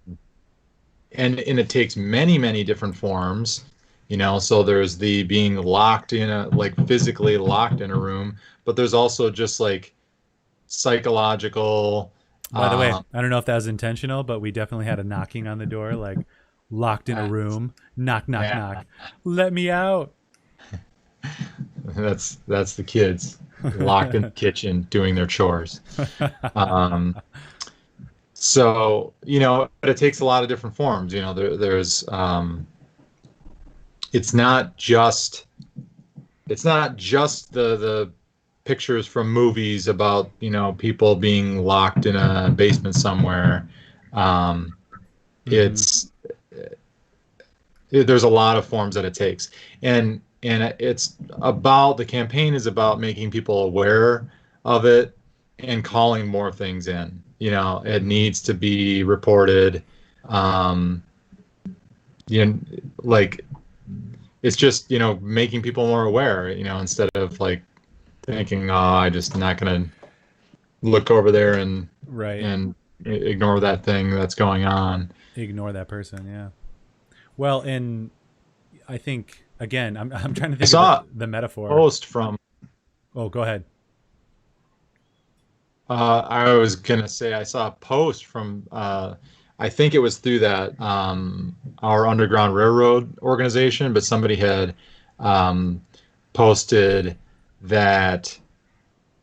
and it takes many different forms, so there's the being locked in a like physically locked in a room, but there's also just like psychological. By the way, um I don't know if that was intentional, but we definitely had a knocking on the door, like locked in a room. Knock, knock, yeah, knock. Let me out. that's the kids locked in the kitchen doing their chores. um so but it takes a lot of different forms. There's it's not just the pictures from movies about people being locked in a basement somewhere. Um, Mm-hmm. it's there's a lot of forms that it takes, and it's about the campaign is about making people aware of it and calling more things in. It needs to be reported. Um, you know, like it's just making people more aware. Instead of like thinking, oh, I just not gonna look over there Right. and ignore that thing that's going on. Ignore that person. Yeah. Well, and I think again, I'm trying to I think of saw a the metaphor. post from. Oh, go ahead. I was gonna say I saw a post from. I think it was through that our Underground Railroad organization, but somebody had um, posted that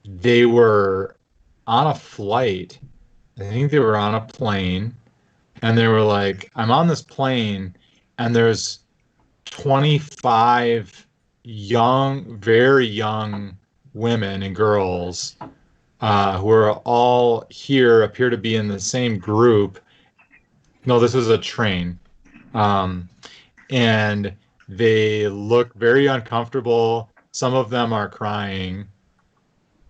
they were on a flight. I think they were on a plane, and they were like, "I'm on this plane, and there's 25 young, very young women and girls who are all here, appear to be in the same group. No, this was a train. Um, and they look very uncomfortable. Some of them are crying.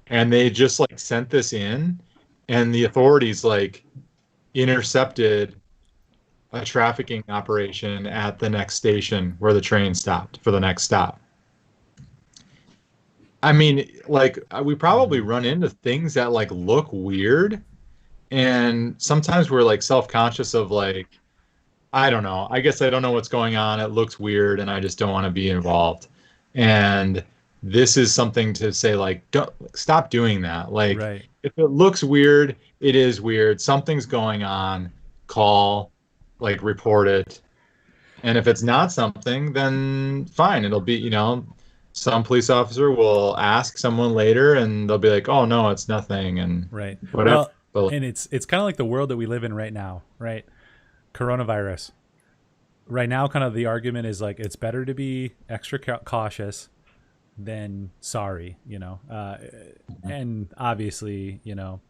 And they just like sent this in, and the authorities like intercepted a trafficking operation at the next station where the train stopped for the next stop. I mean, like we probably Mm-hmm. run into things that like look weird, and sometimes we're like self-conscious of like, I don't know. I guess I don't know what's going on. It looks weird, and I just don't want to be involved. And this is something to say like, don't stop doing that. Like, Right. if it looks weird, it is weird. Something's going on. Call, like, report it. And if it's not something, then fine. It'll be, some police officer will ask someone later and they'll be like, oh, no, it's nothing and Right. whatever. Well, But like, and it's kind of like the world that we live in right now, right? Coronavirus. Right now, kind of the argument is like it's better to be extra cautious than sorry, and obviously,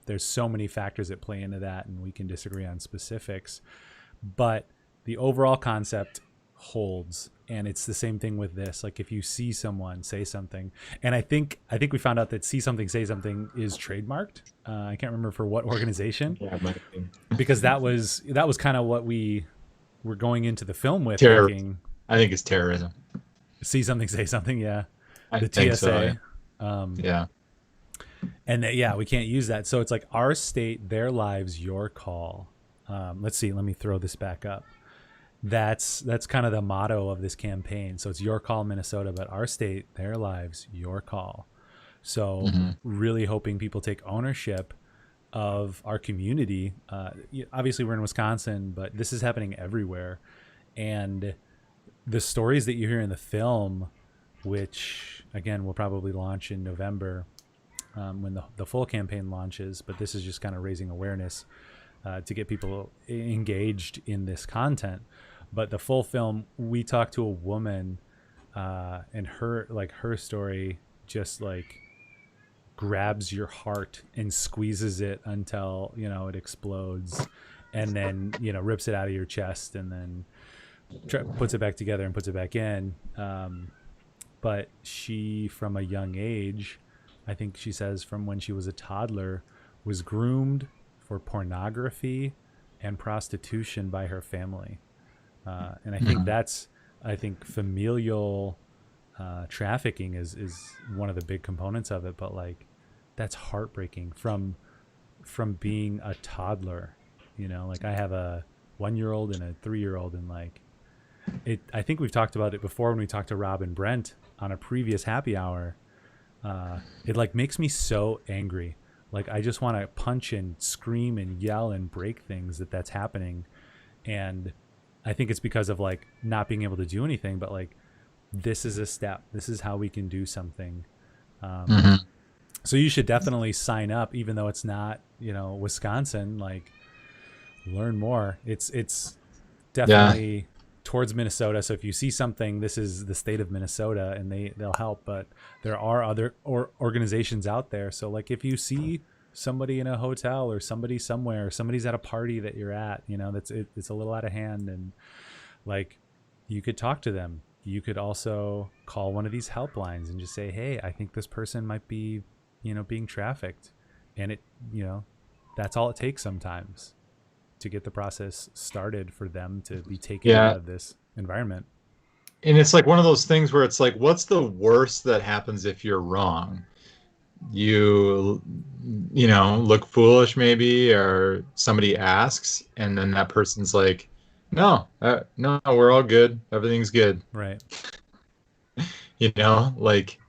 there's so many factors that play into that, and we can disagree on specifics, but the overall concept holds. And it's the same thing with this. Like if you see someone say something, and I think we found out that see something say something is trademarked. I can't remember for what organization, yeah, it might be because that was kind of what we were going into the film with, terror. thinking I think it's terrorism. see something say something. Yeah, I the think so. Yeah. TSA. um Yeah. and yeah, we can't use that. So it's like our state, their lives, your call. Let's see, let me throw this back up. That's kind of the motto of this campaign. So it's your call, Minnesota, but our state, their lives, your call. So Hmm. really hoping people take ownership of our community. Obviously we're in Wisconsin, but this is happening everywhere. And the stories that you hear in the film which again will probably launch in November when the full campaign launches. But this is just kind of raising awareness to get people engaged in this content. But the full film, we talked to a woman, and her story just like grabs your heart and squeezes it until it explodes, and then rips it out of your chest, and then puts it back together and puts it back in. But she, from a young age, I think she says from when she was a toddler, was groomed for pornography and prostitution by her family. And I think I think familial trafficking is one of the big components of it. But like, that's heartbreaking from being a toddler. Like I have a 1-year-old and a 3-year-old, and like I think we've talked about it before when we talked to Rob and Brent on a previous happy hour. It like makes me so angry. Like I just want to punch and scream and yell and break things that's happening. And I think it's because of like not being able to do anything, but like this is a step. This is how we can do something. So you should definitely sign up, even though it's not, Wisconsin. Like, learn more. It's definitely towards Minnesota. So if you see something, this is the state of Minnesota, and they'll help. But there are other organizations out there. So like if you see somebody in a hotel or somebody somewhere, or somebody's at a party that you're at, it's a little out of hand, and like you could talk to them. You could also call one of these helplines and just say, hey, I think this person might be, being trafficked. And that's all it takes sometimes to get the process started for them to be taken out of this environment. And it's like one of those things where it's like, what's the worst that happens if you're wrong? You look foolish maybe, or somebody asks, and then that person's like, no, we're all good. Everything's good. Right. Like,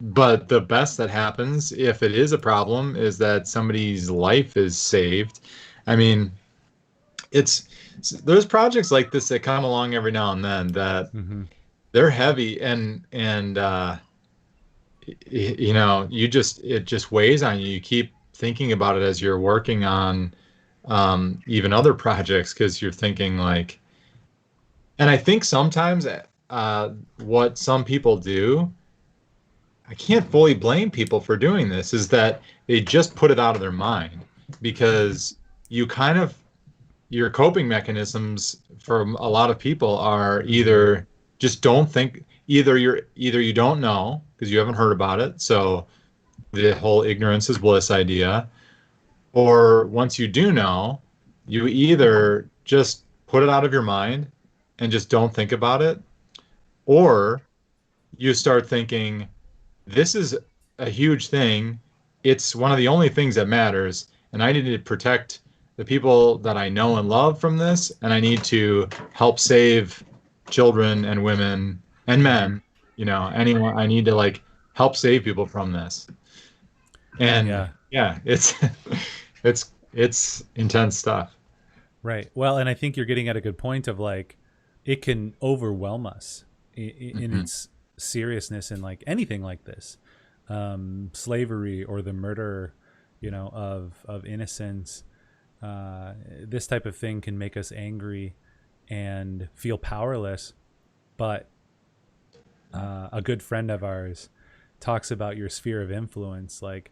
but the best that happens if it is a problem is that somebody's life is saved. I mean, there's projects like this that come along every now and then that they're heavy, and it just weighs on you. You keep thinking about it as you're working on even other projects, because you're thinking like, and I think sometimes what some people do, I can't fully blame people for doing this, is that they just put it out of their mind, because your coping mechanisms for a lot of people are either just don't think, either you don't know because you haven't heard about it, so the whole ignorance is bliss idea, or once you do know, you either just put it out of your mind and just don't think about it, or you start thinking, this is a huge thing. It's one of the only things that matters, and I need to protect the people that I know and love from this, and I need to help save children and women and men, anyone. I need to like help save people from this. And it's it's intense stuff. Right. Well, and I think you're getting at a good point of like, it can overwhelm us in its seriousness, and like anything like this, slavery or the murder, of innocents. This type of thing can make us angry and feel powerless. But a good friend of ours talks about your sphere of influence. Like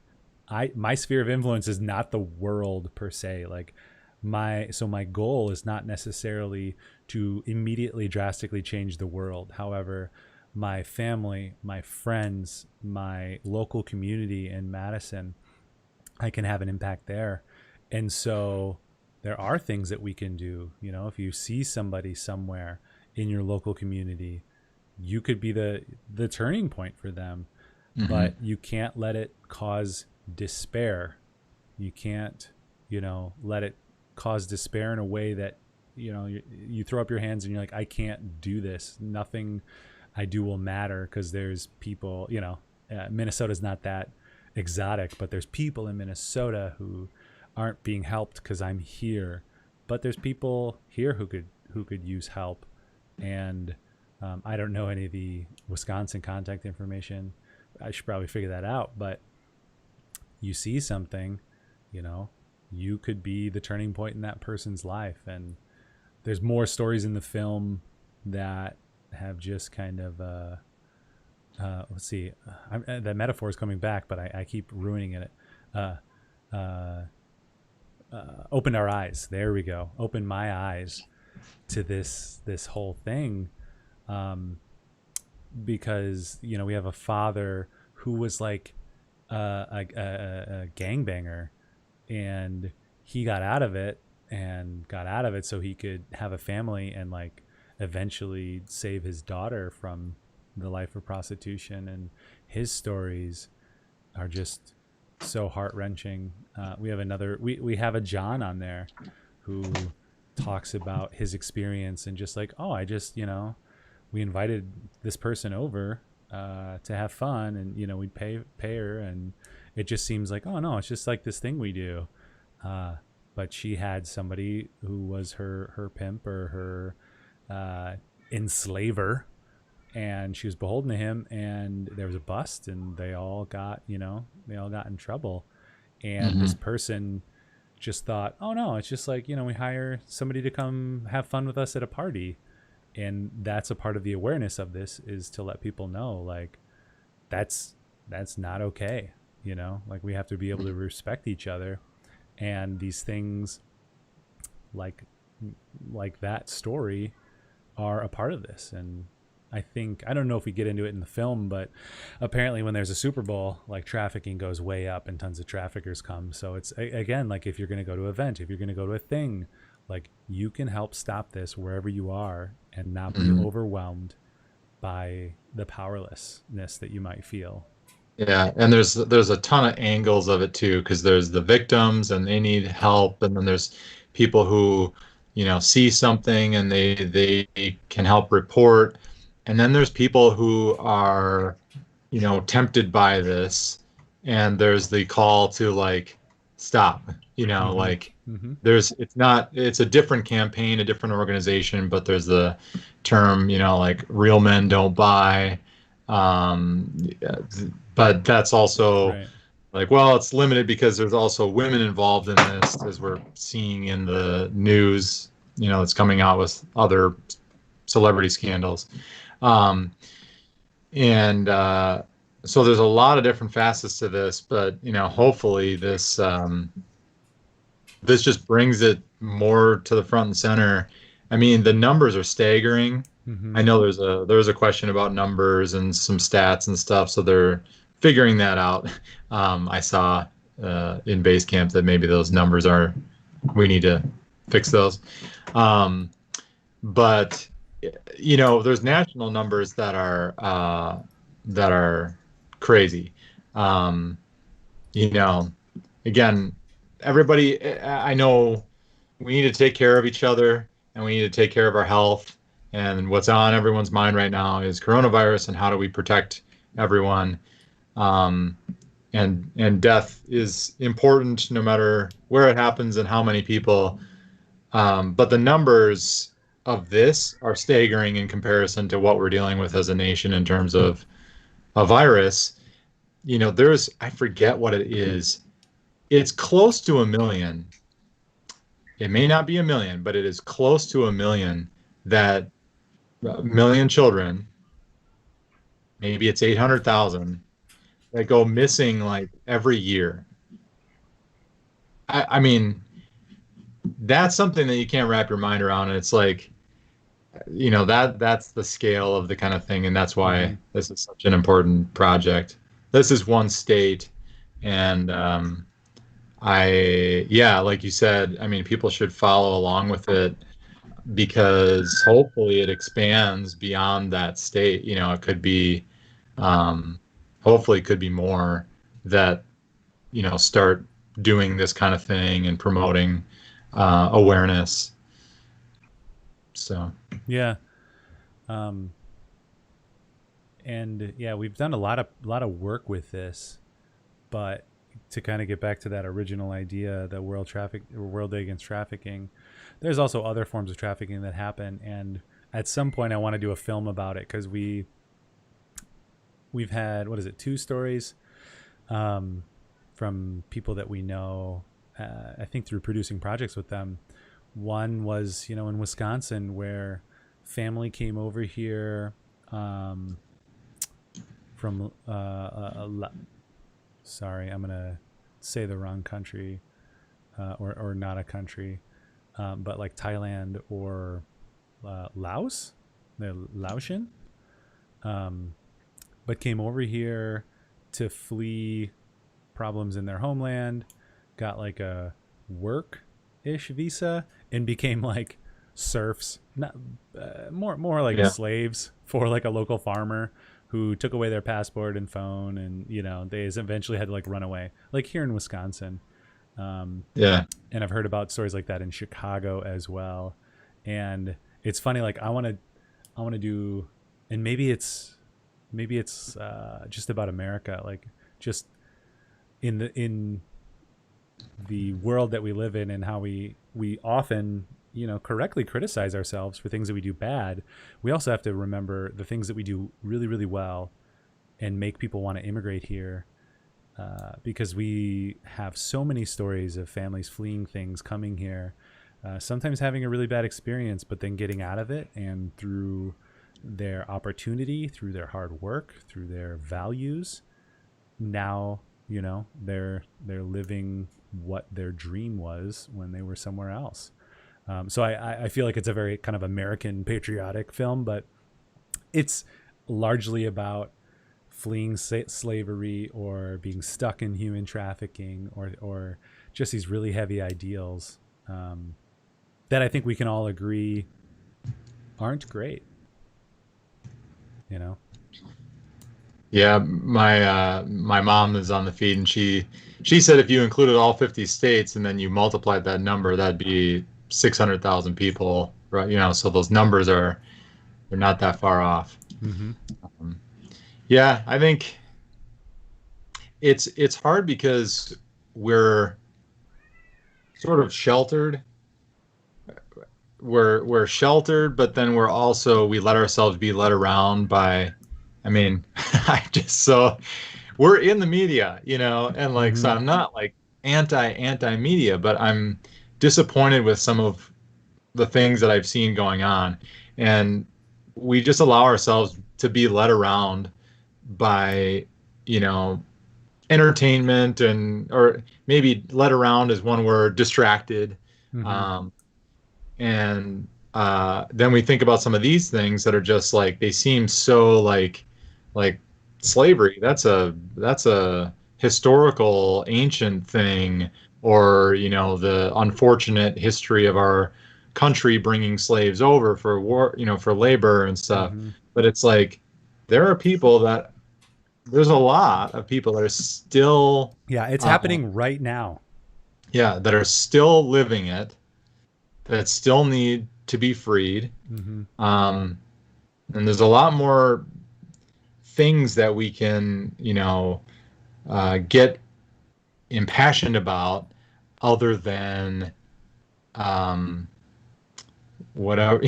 my sphere of influence is not the world per se. Like my goal is not necessarily to immediately drastically change the world. However, my family, my friends, my local community in Madison, I can have an impact there. And so there are things that we can do. If you see somebody somewhere in your local community, you could be the turning point for them. But you can't let it cause despair. You can't, let it cause despair in a way that, you throw up your hands and you're like, I can't do this. Nothing I do will matter, because there's people, Minnesota's not that exotic, but there's people in Minnesota who aren't being helped because I'm here. But there's people here who could use help. And I don't know any of the Wisconsin contact information. I should probably figure that out. But you see something, you know, you could be the turning point in that person's life. And there's more stories in the film that have just kind of, let's see, that metaphor is coming back, but I keep ruining it. Uh, uh, Opened our eyes. There we go. Opened my eyes to this whole thing, um, because we have a father who was like a gangbanger, and he got out of it so he could have a family and like eventually save his daughter from the life of prostitution. And his stories are just so heart wrenching. We have a John on there who talks about his experience and just like, oh, I just, we invited this person over to have fun, and we'd pay her, and it just seems like, oh no, it's just like this thing we do. But she had somebody who was her pimp or her enslaver, and she was beholden to him, and there was a bust, and they all got in trouble. And Hmm. this person just thought, oh no, it's just like, we hire somebody to come have fun with us at a party. And that's a part of the awareness of this, is to let people know, like, that's not okay. Like, we have to be able to respect each other. And these things like that story are a part of this. And I don't know if we get into it in the film, but apparently when there's a Super Bowl, like, trafficking goes way up and tons of traffickers come. So it's, again, like, if you're going to go to an event, if you're going to go to a thing, like, you can help stop this wherever you are and not be Hmm. overwhelmed by the powerlessness that you might feel. Yeah, and there's a ton of angles of it too, because there's the victims and they need help, and then there's people who, see something and they can help report, and then there's people who are, tempted by this, and there's the call to like stop, Mm-hmm. like Mm-hmm. it's a different campaign, a different organization, but there's the term, like real men don't buy. Yeah, but that's also Right. like, well, it's limited because there's also women involved in this, as we're seeing in the news, that's coming out with other celebrity scandals. Um, and so there's a lot of different facets to this, but hopefully this just brings it more to the front and center. I mean, the numbers are staggering. Mm-hmm. I know there's a question about numbers and some stats and stuff, so they're figuring that out. I saw in Basecamp that maybe those numbers are, we need to fix those. Um, but there's national numbers that are crazy. Um, you know, Again, everybody, I know we need to take care of each other and we need to take care of our health. And what's on everyone's mind right now is coronavirus and how do we protect everyone. Um, and death is important no matter where it happens and how many people. But the numbers of this are staggering in comparison to what we're dealing with as a nation in terms of a virus. I forget what it is. It's close to a million. It may not be a million, but it is close to a million, that a million children, maybe it's 800,000, that go missing like every year. I mean, that's something that you can't wrap your mind around. And it's like, that's the scale of the kind of thing. And that's Mm-hmm. why this is such an important project. This is one state. And yeah, like you said, I mean, people should follow along with it because hopefully it expands beyond that state. It could be, um, hopefully, it could be more that, start doing this kind of thing and promoting awareness. So, Yeah. Um, and yeah, we've done a lot of work with this, but to kind of get back to that original idea, the World Day Against Trafficking, there's also other forms of trafficking that happen. And at some point I want to do a film about it, because we've had, what is it, two stories um, from people that we know. I think through producing projects with them. One was, in Wisconsin, where family came over here from sorry, I'm gonna say the wrong country, or not a country, but like Thailand or Laos, the Laotian, um, but came over here to flee problems in their homeland, got like a work ish visa, and became like serfs, not more like Yeah. slaves for like a local farmer who took away their passport and phone, and they eventually had to like run away, like here in Wisconsin. um, Yeah. and I've heard about stories like that in Chicago as well. And it's funny, like I want to do, and maybe it's just about America, like just in the world that we live in, and how we often correctly criticize ourselves for things that we do bad. We also have to remember the things that we do really, really well and make people want to immigrate here, because we have so many stories of families fleeing things, coming here, sometimes having a really bad experience, but then getting out of it, and through their opportunity, through their hard work, through their values, now they're living what their dream was when they were somewhere else. So I feel like it's a very kind of American patriotic film, but it's largely about fleeing slavery, or being stuck in human trafficking, or just these really heavy ideals, that I think we can all agree aren't great. You know. Yeah, my mom is on the feed, and she said if you included all 50 states and then you multiplied that number, that'd be 600,000 people, right? So those numbers they're not that far off. Mm-hmm. Um, yeah, I think it's hard because we're sort of sheltered. We're sheltered, but then we let ourselves be led around by, I mean, I just so we're in the media, and like, so Mm-hmm. I'm not like anti media, but I'm disappointed with some of the things that I've seen going on. And we just allow ourselves to be led around by, you know, entertainment, or maybe led around is one word, distracted. Mm-hmm. Um, and then we think about some of these things that are just like, they seem so like slavery. That's a historical ancient thing, or the unfortunate history of our country bringing slaves over for war, for labor and stuff. Mm-hmm. But it's like, there's a lot of people that are still, Yeah, it's um, happening right now. yeah, that are still living it, that still need to be freed. Mm-hmm. Um, and there's a lot more things that we can, get impassioned about, other than um, whatever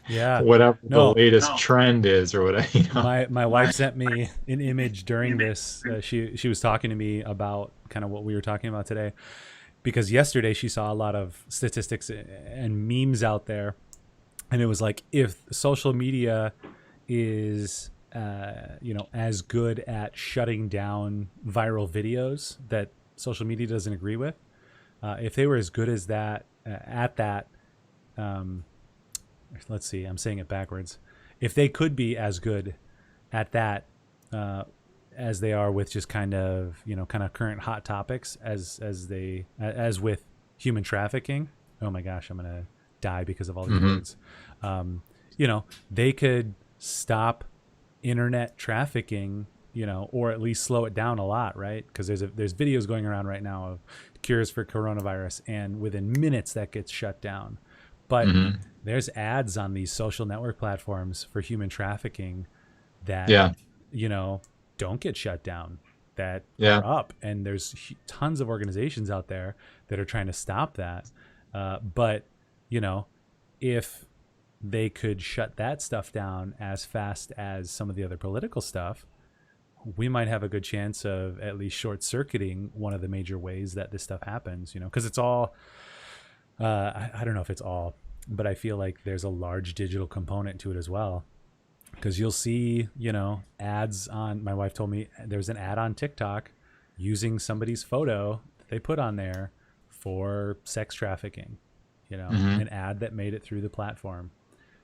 Yeah. whatever the No, latest trend is, or whatever. my wife sent me an image during this. She was talking to me about kind of what we were talking about today, because yesterday she saw a lot of statistics and memes out there, and it was like, if social media is as good at shutting down viral videos that social media doesn't agree with, if they were as good as that, at that, um, let's see, I'm saying it backwards. If they could be as good at that, uh, as they are with just kind of current hot topics, as with human trafficking. Oh my gosh, I'm gonna die because of all these Hmm. words. Um, they could stop internet trafficking, or at least slow it down a lot, right? Because there's videos going around right now of cures for coronavirus, and within minutes that gets shut down. But Hmm. there's ads on these social network platforms for human trafficking that Yeah. you know don't get shut down, that Yeah. are up, and there's tons of organizations out there that are trying to stop that. But you know if they could shut that stuff down as fast as some of the other political stuff, we might have a good chance of at least short circuiting one of the major ways that this stuff happens, because it's all, I don't know if it's all, but I feel like there's a large digital component to it as well. Because you'll see, ads on, my wife told me there's an ad on TikTok using somebody's photo that they put on there for sex trafficking, Hmm. an ad that made it through the platform.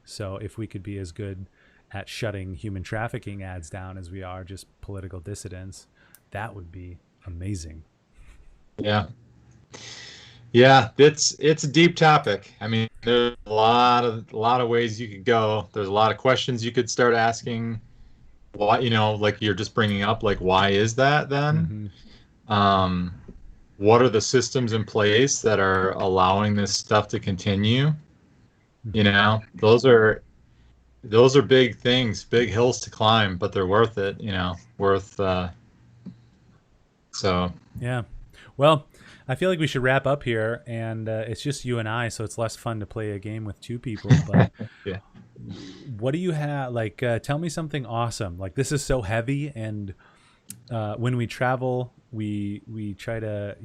So if we could be as good at shutting human trafficking ads down as we are just political dissidents, that would be amazing. Yeah. Yeah, it's a deep topic. I mean, there's a lot of ways you could go. There's a lot of questions you could start asking. Why, like you're just bringing up, like, why is that then? Mm-hmm. Um, what are the systems in place that are allowing this stuff to continue? Mm-hmm. Those are big things, big hills to climb, but they're worth it, worth so Yeah. Well, I feel like we should wrap up here, and it's just you and I, so it's less fun to play a game with two people. But yeah. what do you have? Like, tell me something awesome. Like, this is so heavy, and when we travel, we try to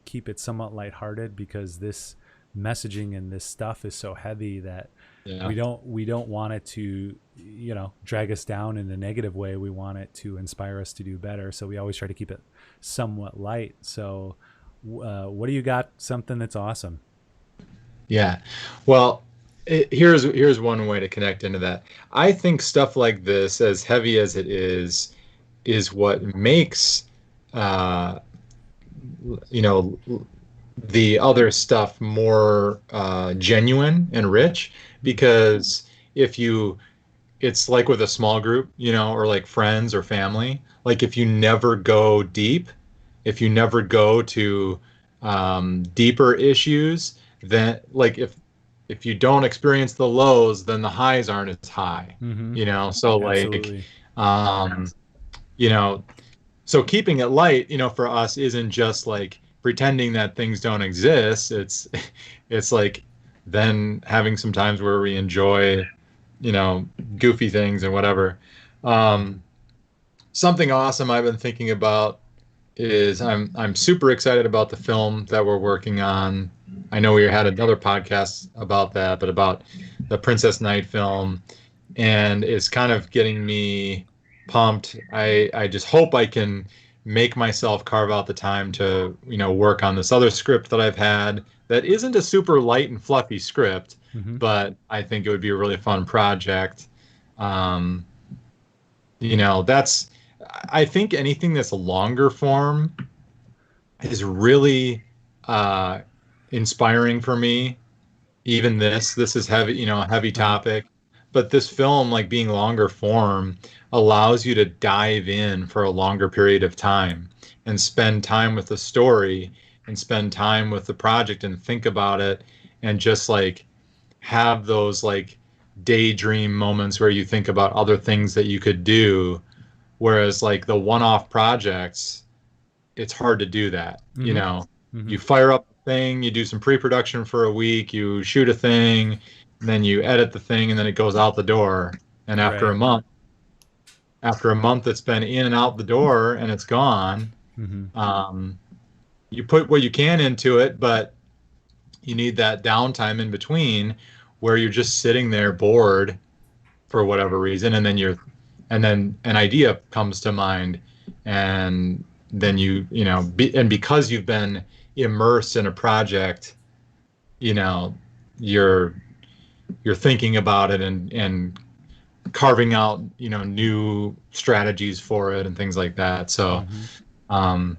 keep it somewhat lighthearted because this messaging and this stuff is so heavy that Yeah. we don't want it to drag us down in a negative way. We want it to inspire us to do better. So we always try to keep it somewhat light. So what do you got? Something that's awesome. Yeah. Well, here's one way to connect into that. I think stuff like this, as heavy as it is what makes uh, you know the other stuff more genuine and rich. Because if you, it's like with a small group, or like friends or family. Like if you never go deep, if you never go to deeper issues, then like if you don't experience the lows, then the highs aren't as high. Mm-hmm. So like, Absolutely. um, you know, so keeping it light, for us isn't just like pretending that things don't exist. It's like then having some times where we enjoy, you know, goofy things and whatever. Um, Something awesome I've been thinking about is I'm super excited about the film that we're working on. I know we had another podcast about that, but about the Princess Knight film, and it's kind of getting me pumped. I just hope I can make myself carve out the time to, work on this other script that I've had that isn't a super light and fluffy script, Mm-hmm. but I think it would be a really fun project. Um, that's, I think anything that's longer form is really uh, inspiring for me. Even this is heavy, a heavy Uh-huh. topic, but this film, like being longer form, allows you to dive in for a longer period of time and spend time with the story and spend time with the project and think about it and just like have those like daydream moments where you think about other things that you could do. Whereas like the one-off projects, it's hard to do that. Mm-hmm. Mm-hmm. You fire up a thing, you do some pre-production for a week, you shoot a thing, and then you edit the thing, and then it goes out the door. And Right. after a month it's been in and out the door and it's gone. Mm-hmm. Um, you put what you can into it, but you need that downtime in between where you're just sitting there bored for whatever reason, and then an idea comes to mind, and then and because you've been immersed in a project, you know you're you're thinking about it and carving out new strategies for it and things like that. So Mm-hmm. um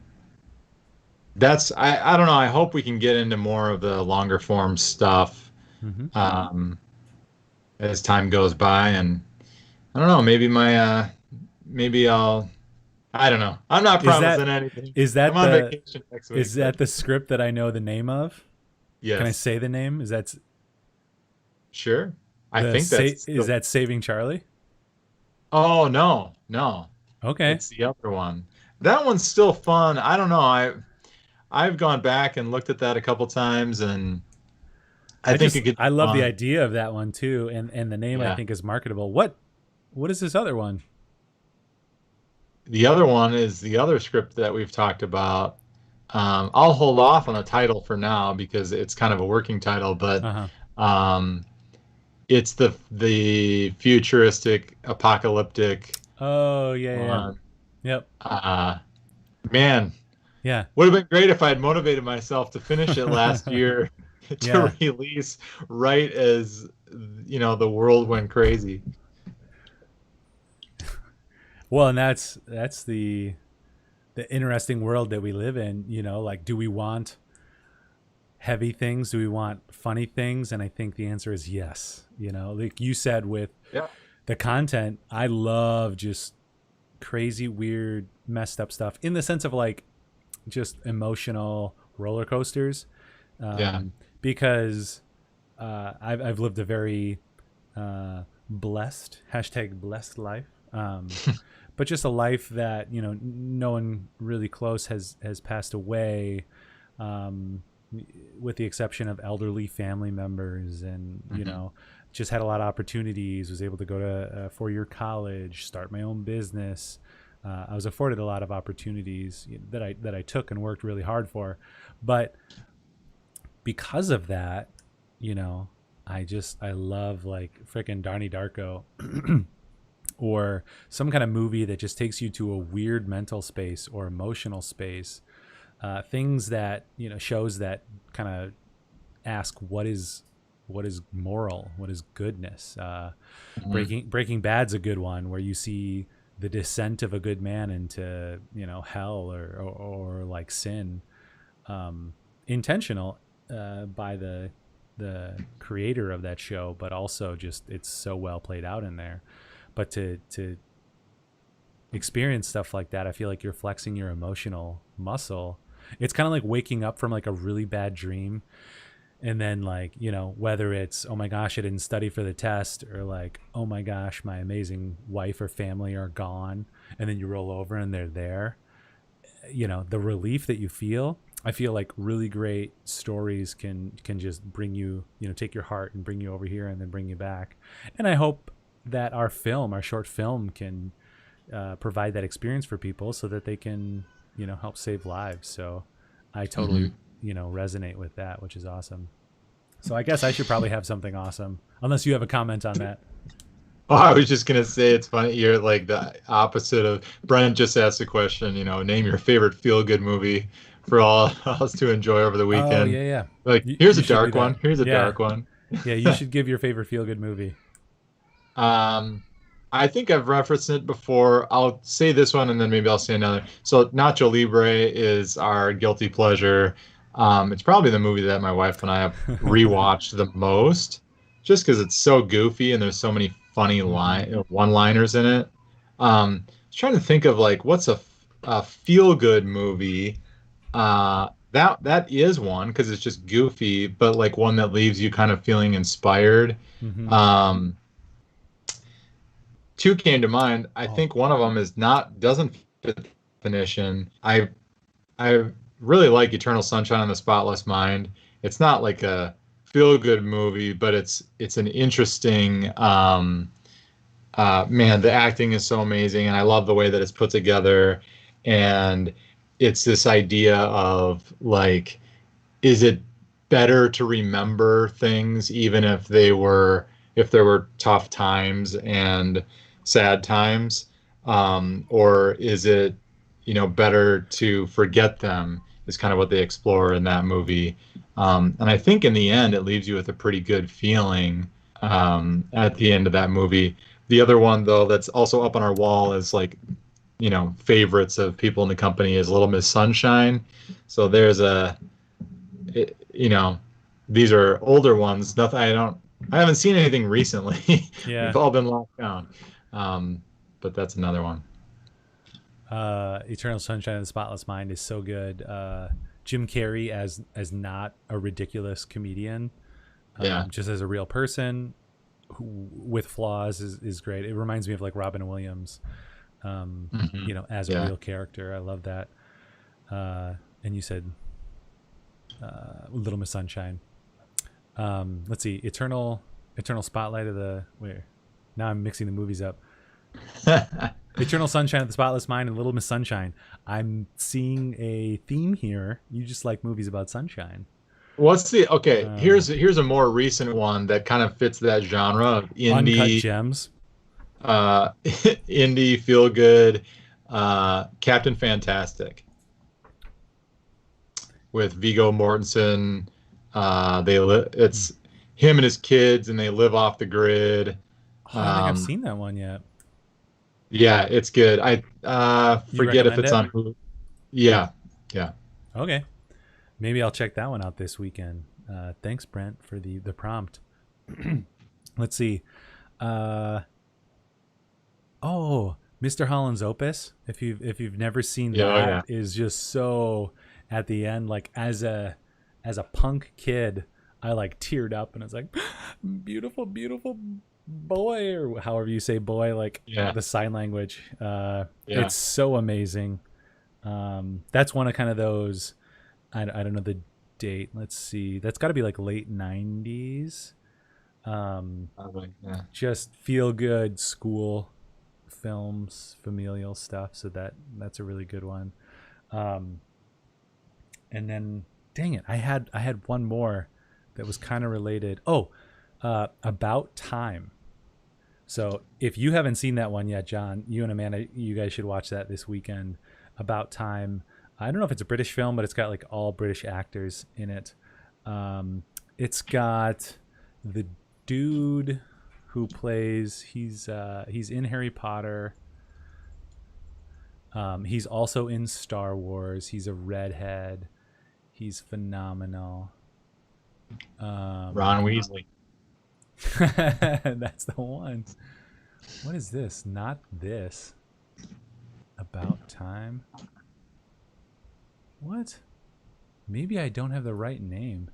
that's, I don't know, I hope we can get into more of the longer form stuff Mm-hmm. um as time goes by. And I don't know, maybe I don't know. I'm not Is promising that anything. is I'm that on the vacation next week, is but that the script that I know the name of? Can I yes, say the name? sure. I think that's Is the, that Saving Charlie? oh no, no. Okay. It's the other one. That one's still fun. I don't know. I've gone back and looked at that a couple times, and I think it could I be love the fun. idea of that one too, and the name I Yeah. think is marketable. What is this other one? The other one is the other script that we've talked about. I'll hold off on the title for now because it's kind of a working title, but Uh huh. um, it's the futuristic apocalyptic Oh yeah, yeah, yeah. one. Yep. Uh, Man, Yeah. would have been great if I had motivated myself to finish it last year to Yeah. release right as the world went crazy. Well, and that's the interesting world that we live in. Like, do we want heavy things? Do we want funny things? And I think the answer is yes. Like you said with Yeah. the content, I love just crazy, weird, messed up stuff in the sense of like just emotional roller coasters. Yeah. Because I've lived a very blessed #blessed life. But just a life that no one really close has passed away, um, with the exception of elderly family members, and Hmm. just had a lot of opportunities. Was able to go to a 4-year college, start my own business. I was afforded a lot of opportunities that I took and worked really hard for, but because of that, you know, I love like freaking Donnie Darko or some kind of movie that just takes you to a weird mental space or emotional space. Things that shows that kind of ask what is moral, what is goodness. Hmm. Breaking Bad's a good one where you see the descent of a good man into hell or like sin, um, intentional by the creator of that show, but also just it's so well played out in there. But to experience stuff like that, I feel like you're flexing your emotional muscle. It's kind of like waking up from like a really bad dream, and then like whether it's oh my gosh I didn't study for the test, or like oh my gosh my amazing wife or family are gone, and then you roll over and they're there. The relief that you feel, I feel like really great stories can just bring you, take your heart and bring you over here and then bring you back. And I hope that our short film can provide that experience for people so that they can help save lives. So I totally Hmm. resonate with that, which is awesome. So I guess I should probably have something awesome, unless you have a comment on that. Oh, I was just gonna say it's funny. You're like the opposite of Brent just asked a question, name your favorite feel-good movie for all us to enjoy over the Oh weekend. yeah, yeah. Like, you, here's a you should do dark that. one. Here's a Yeah, dark one. yeah. You should give your favorite feel good movie. Um, I think I've referenced it before. I'll say this one and then maybe I'll say another. So Nacho Libre is our guilty pleasure. It's probably the movie that my wife and I have rewatched the most, just because it's so goofy and there's so many funny Hmm. one-liners in it. I was trying to think of like what's a feel-good movie. That is one because it's just goofy, but like one that leaves you kind of feeling inspired. Hmm. Um, Two came to mind. I Oh, think one of them is not doesn't fit the definition. I really like Eternal Sunshine of the Spotless Mind. It's not like a feel good movie, but it's an interesting man, the acting is so amazing and I love the way that it's put together. And it's this idea of like, is it better to remember things even if there were tough times and sad times, or is it better to forget them, is kind of what they explore in that movie. And I think in the end it leaves you with a pretty good feeling at the end of that movie. The other one though that's also up on our wall is like favorites of people in the company is Little Miss Sunshine. So there's it, you know, these are older ones. Nothing. I haven't seen anything recently. We've yeah. all been locked down. Um, but that's another one. Eternal Sunshine of the Spotless Mind is so good. Jim Carrey as not a ridiculous comedian, Yeah. just as a real person with flaws is great. It reminds me of like Robin Williams, Hmm. as a Yeah. real character. I love that. And you said Little Miss Sunshine. Let's see, Eternal Spotlight of the where. Now I'm mixing the movies up. Eternal Sunshine of the Spotless Mind and Little Miss Sunshine. I'm seeing a theme here. You just like movies about sunshine. What's the okay? Um, Here's a more recent one that kind of fits that genre of Uncut indie, Gems. indie feel good, Captain Fantastic with Viggo Mortensen. It's him and his kids, and they live off the grid. Oh, I don't think I've Um, seen that one yet. yeah, it's good. I You forget if recommend it's it? on Hulu. Yeah, yeah. Okay. Maybe I'll check that one out this weekend. Thanks, Brent, for the prompt. Let's see. Uh, oh, Mr. Holland's Opus. If you've never seen Yeah, oh that, yeah. is just so at the end. Like as a punk kid, I like teared up and I was like, beautiful, beautiful boy, or however you say boy, like Yeah, the sign language. yeah. It's so amazing. That's one of kind of those. I don't know the date. Let's see. That's got to be like late '90s. Um, Yeah. just feel good school films, familial stuff. So that's a really good one. Um, and then, dang it, I had one more that was kind of related. Oh, About Time. So if you haven't seen that one yet, John, you and Amanda, you guys should watch that this weekend. About Time. I don't know if it's a British film, but it's got like all British actors in it. Um, it's got the dude who plays. He's in Harry Potter. He's also in Star Wars. He's a redhead. He's phenomenal. Um, Ron Weasley. that's the one. What is this? Not this. About Time. What? Maybe I don't have the right name.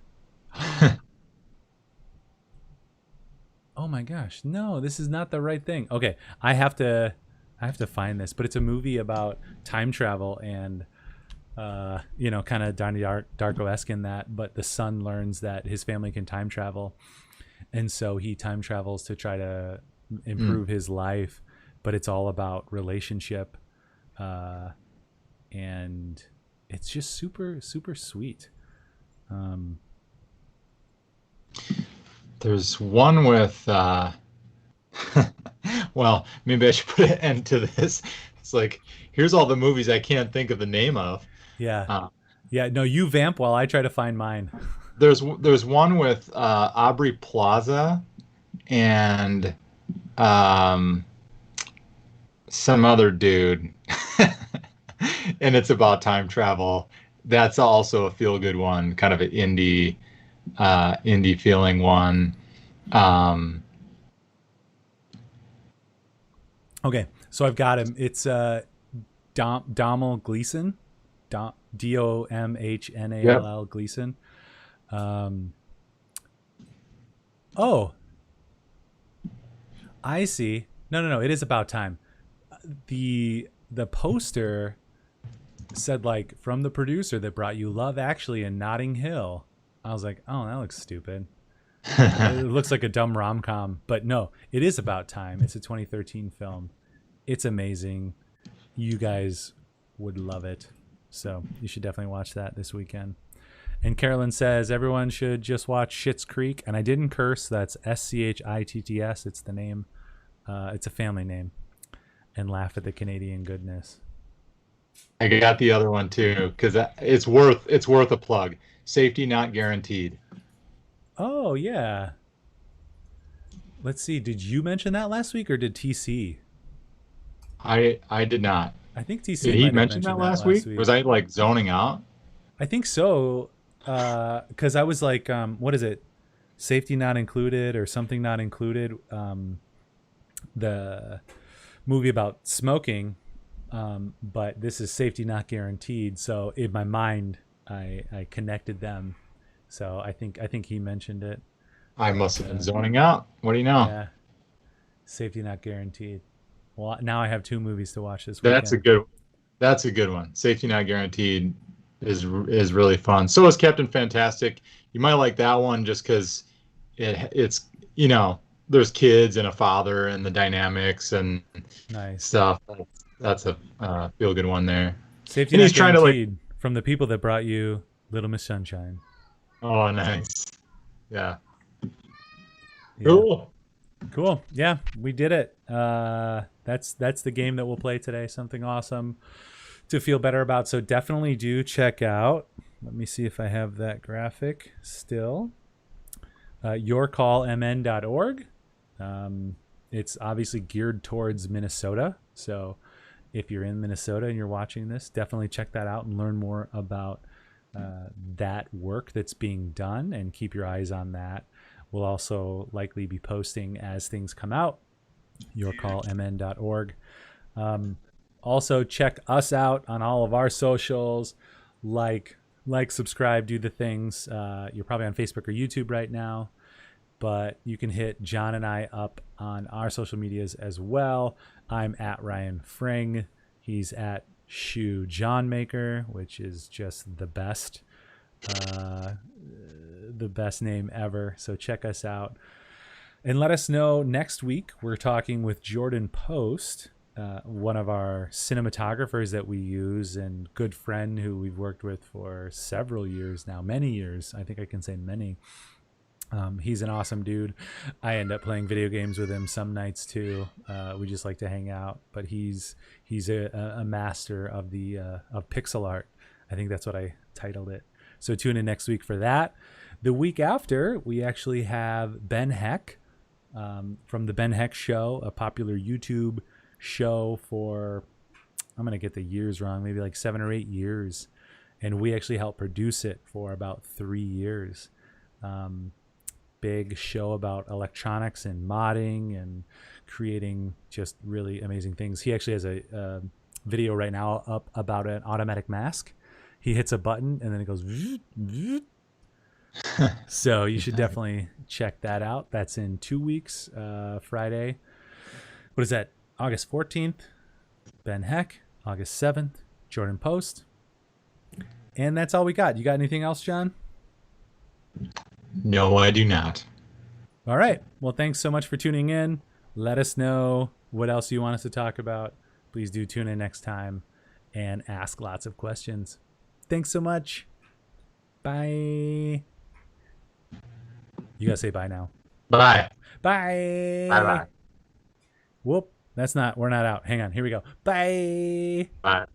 Oh my gosh. No, this is not the right thing. Okay, I have to find this, but it's a movie about time travel and kind of Donnie Darko-esque in that, but the son learns that his family can time travel, and so he time travels to try to Mm. improve his life, but it's all about relationship, uh, and it's just super super sweet. Um, There's one with well, maybe I should put an end to this. It's like here's all the movies I can't think of the name of. yeah, Uh, yeah. No, you vamp while I try to find mine. there's one with Aubrey Plaza and um, some other dude, and it's about time travel. That's also a feel good one, kind of an indie feeling one. Um, Okay, so I've got him. It's Domhnall Gleeson, yep. Domhnall Gleeson. Um, oh, I see. No, no, no. It is About Time. The poster said like from the producer that brought you Love Actually and Notting Hill. I was like, oh, that looks stupid. It looks like a dumb rom com, but no, it is About Time. It's a 2013 film. It's amazing. You guys would love it. So you should definitely watch that this weekend. And Carolyn says everyone should just watch Schitt's Creek. And I didn't curse. That's Schitts. It's the name. It's a family name. And laugh at the Canadian goodness. I got the other one too because it's worth a plug. Safety not guaranteed. Oh yeah. Let's see. Did you mention that last week or did TC? I did not. I think Did TC he might have mention that mentioned that last last week? week. Was I like zoning out? I think so. Because I was like, what is it? Safety not included or something not included. The movie about smoking, but this is safety not guaranteed. So in my mind, I connected them. So I think he mentioned it, I but must have been zoning out. What do you know? yeah, safety not guaranteed. Well, now I have two movies to watch this That's a weekend. good that's a good one. Safety not guaranteed is really fun. So is Captain Fantastic. You might like that one just because it's there's kids and a father and the dynamics and Nice. stuff. That's a feel good one there. Safety And not he's trying to like, guaranteed from the people that brought you Little Miss Sunshine. oh, nice. Yeah. Yeah. Cool. Cool. Yeah, we did it. That's the game that we'll play today. Something awesome to feel better about. So definitely do check out. Let me see if I have that graphic still. yourcallmn.org. It's obviously geared towards Minnesota. So if you're in Minnesota and you're watching this, definitely check that out and learn more about that work that's being done and keep your eyes on that. We'll also likely be posting as things come out, yourcallmn.org. Also, check us out on all of our socials. Like, subscribe, do the things. You're probably on Facebook or YouTube right now, but you can hit John and I up on our social medias as well. I'm at Ryan Fring. He's at Shoe John Maker, which is just the best name ever. So check us out and let us know next week. We're talking with Jordan Post, one of our cinematographers that we use and good friend who we've worked with for several years now, many years. I think I can say many. He's an awesome dude. I end up playing video games with him some nights too. We just like to hang out, but he's a master of the of pixel art. I think that's what I titled it. So tune in next week for that. The week after, we actually have Ben Heck from the Ben Heck Show, a popular YouTube show for, I'm going to get the years wrong, maybe like 7 or 8 years. And we actually helped produce it for about 3 years. Big show about electronics and modding and creating just really amazing things. He actually has a video right now up about an automatic mask. He hits a button and then it goes so you should definitely check that out. That's in 2 weeks, Friday. What is that? August 14th, Ben Heck. August 7th, Jordan Post. And that's all we got. You got anything else, John? No, I do not. All right. Well, thanks so much for tuning in. Let us know what else you want us to talk about. Please do tune in next time and ask lots of questions. Thanks so much. Bye. You gotta say bye now. Bye. Bye. Bye bye. Whoop. We're not out. Hang on. Here we go. Bye. Bye.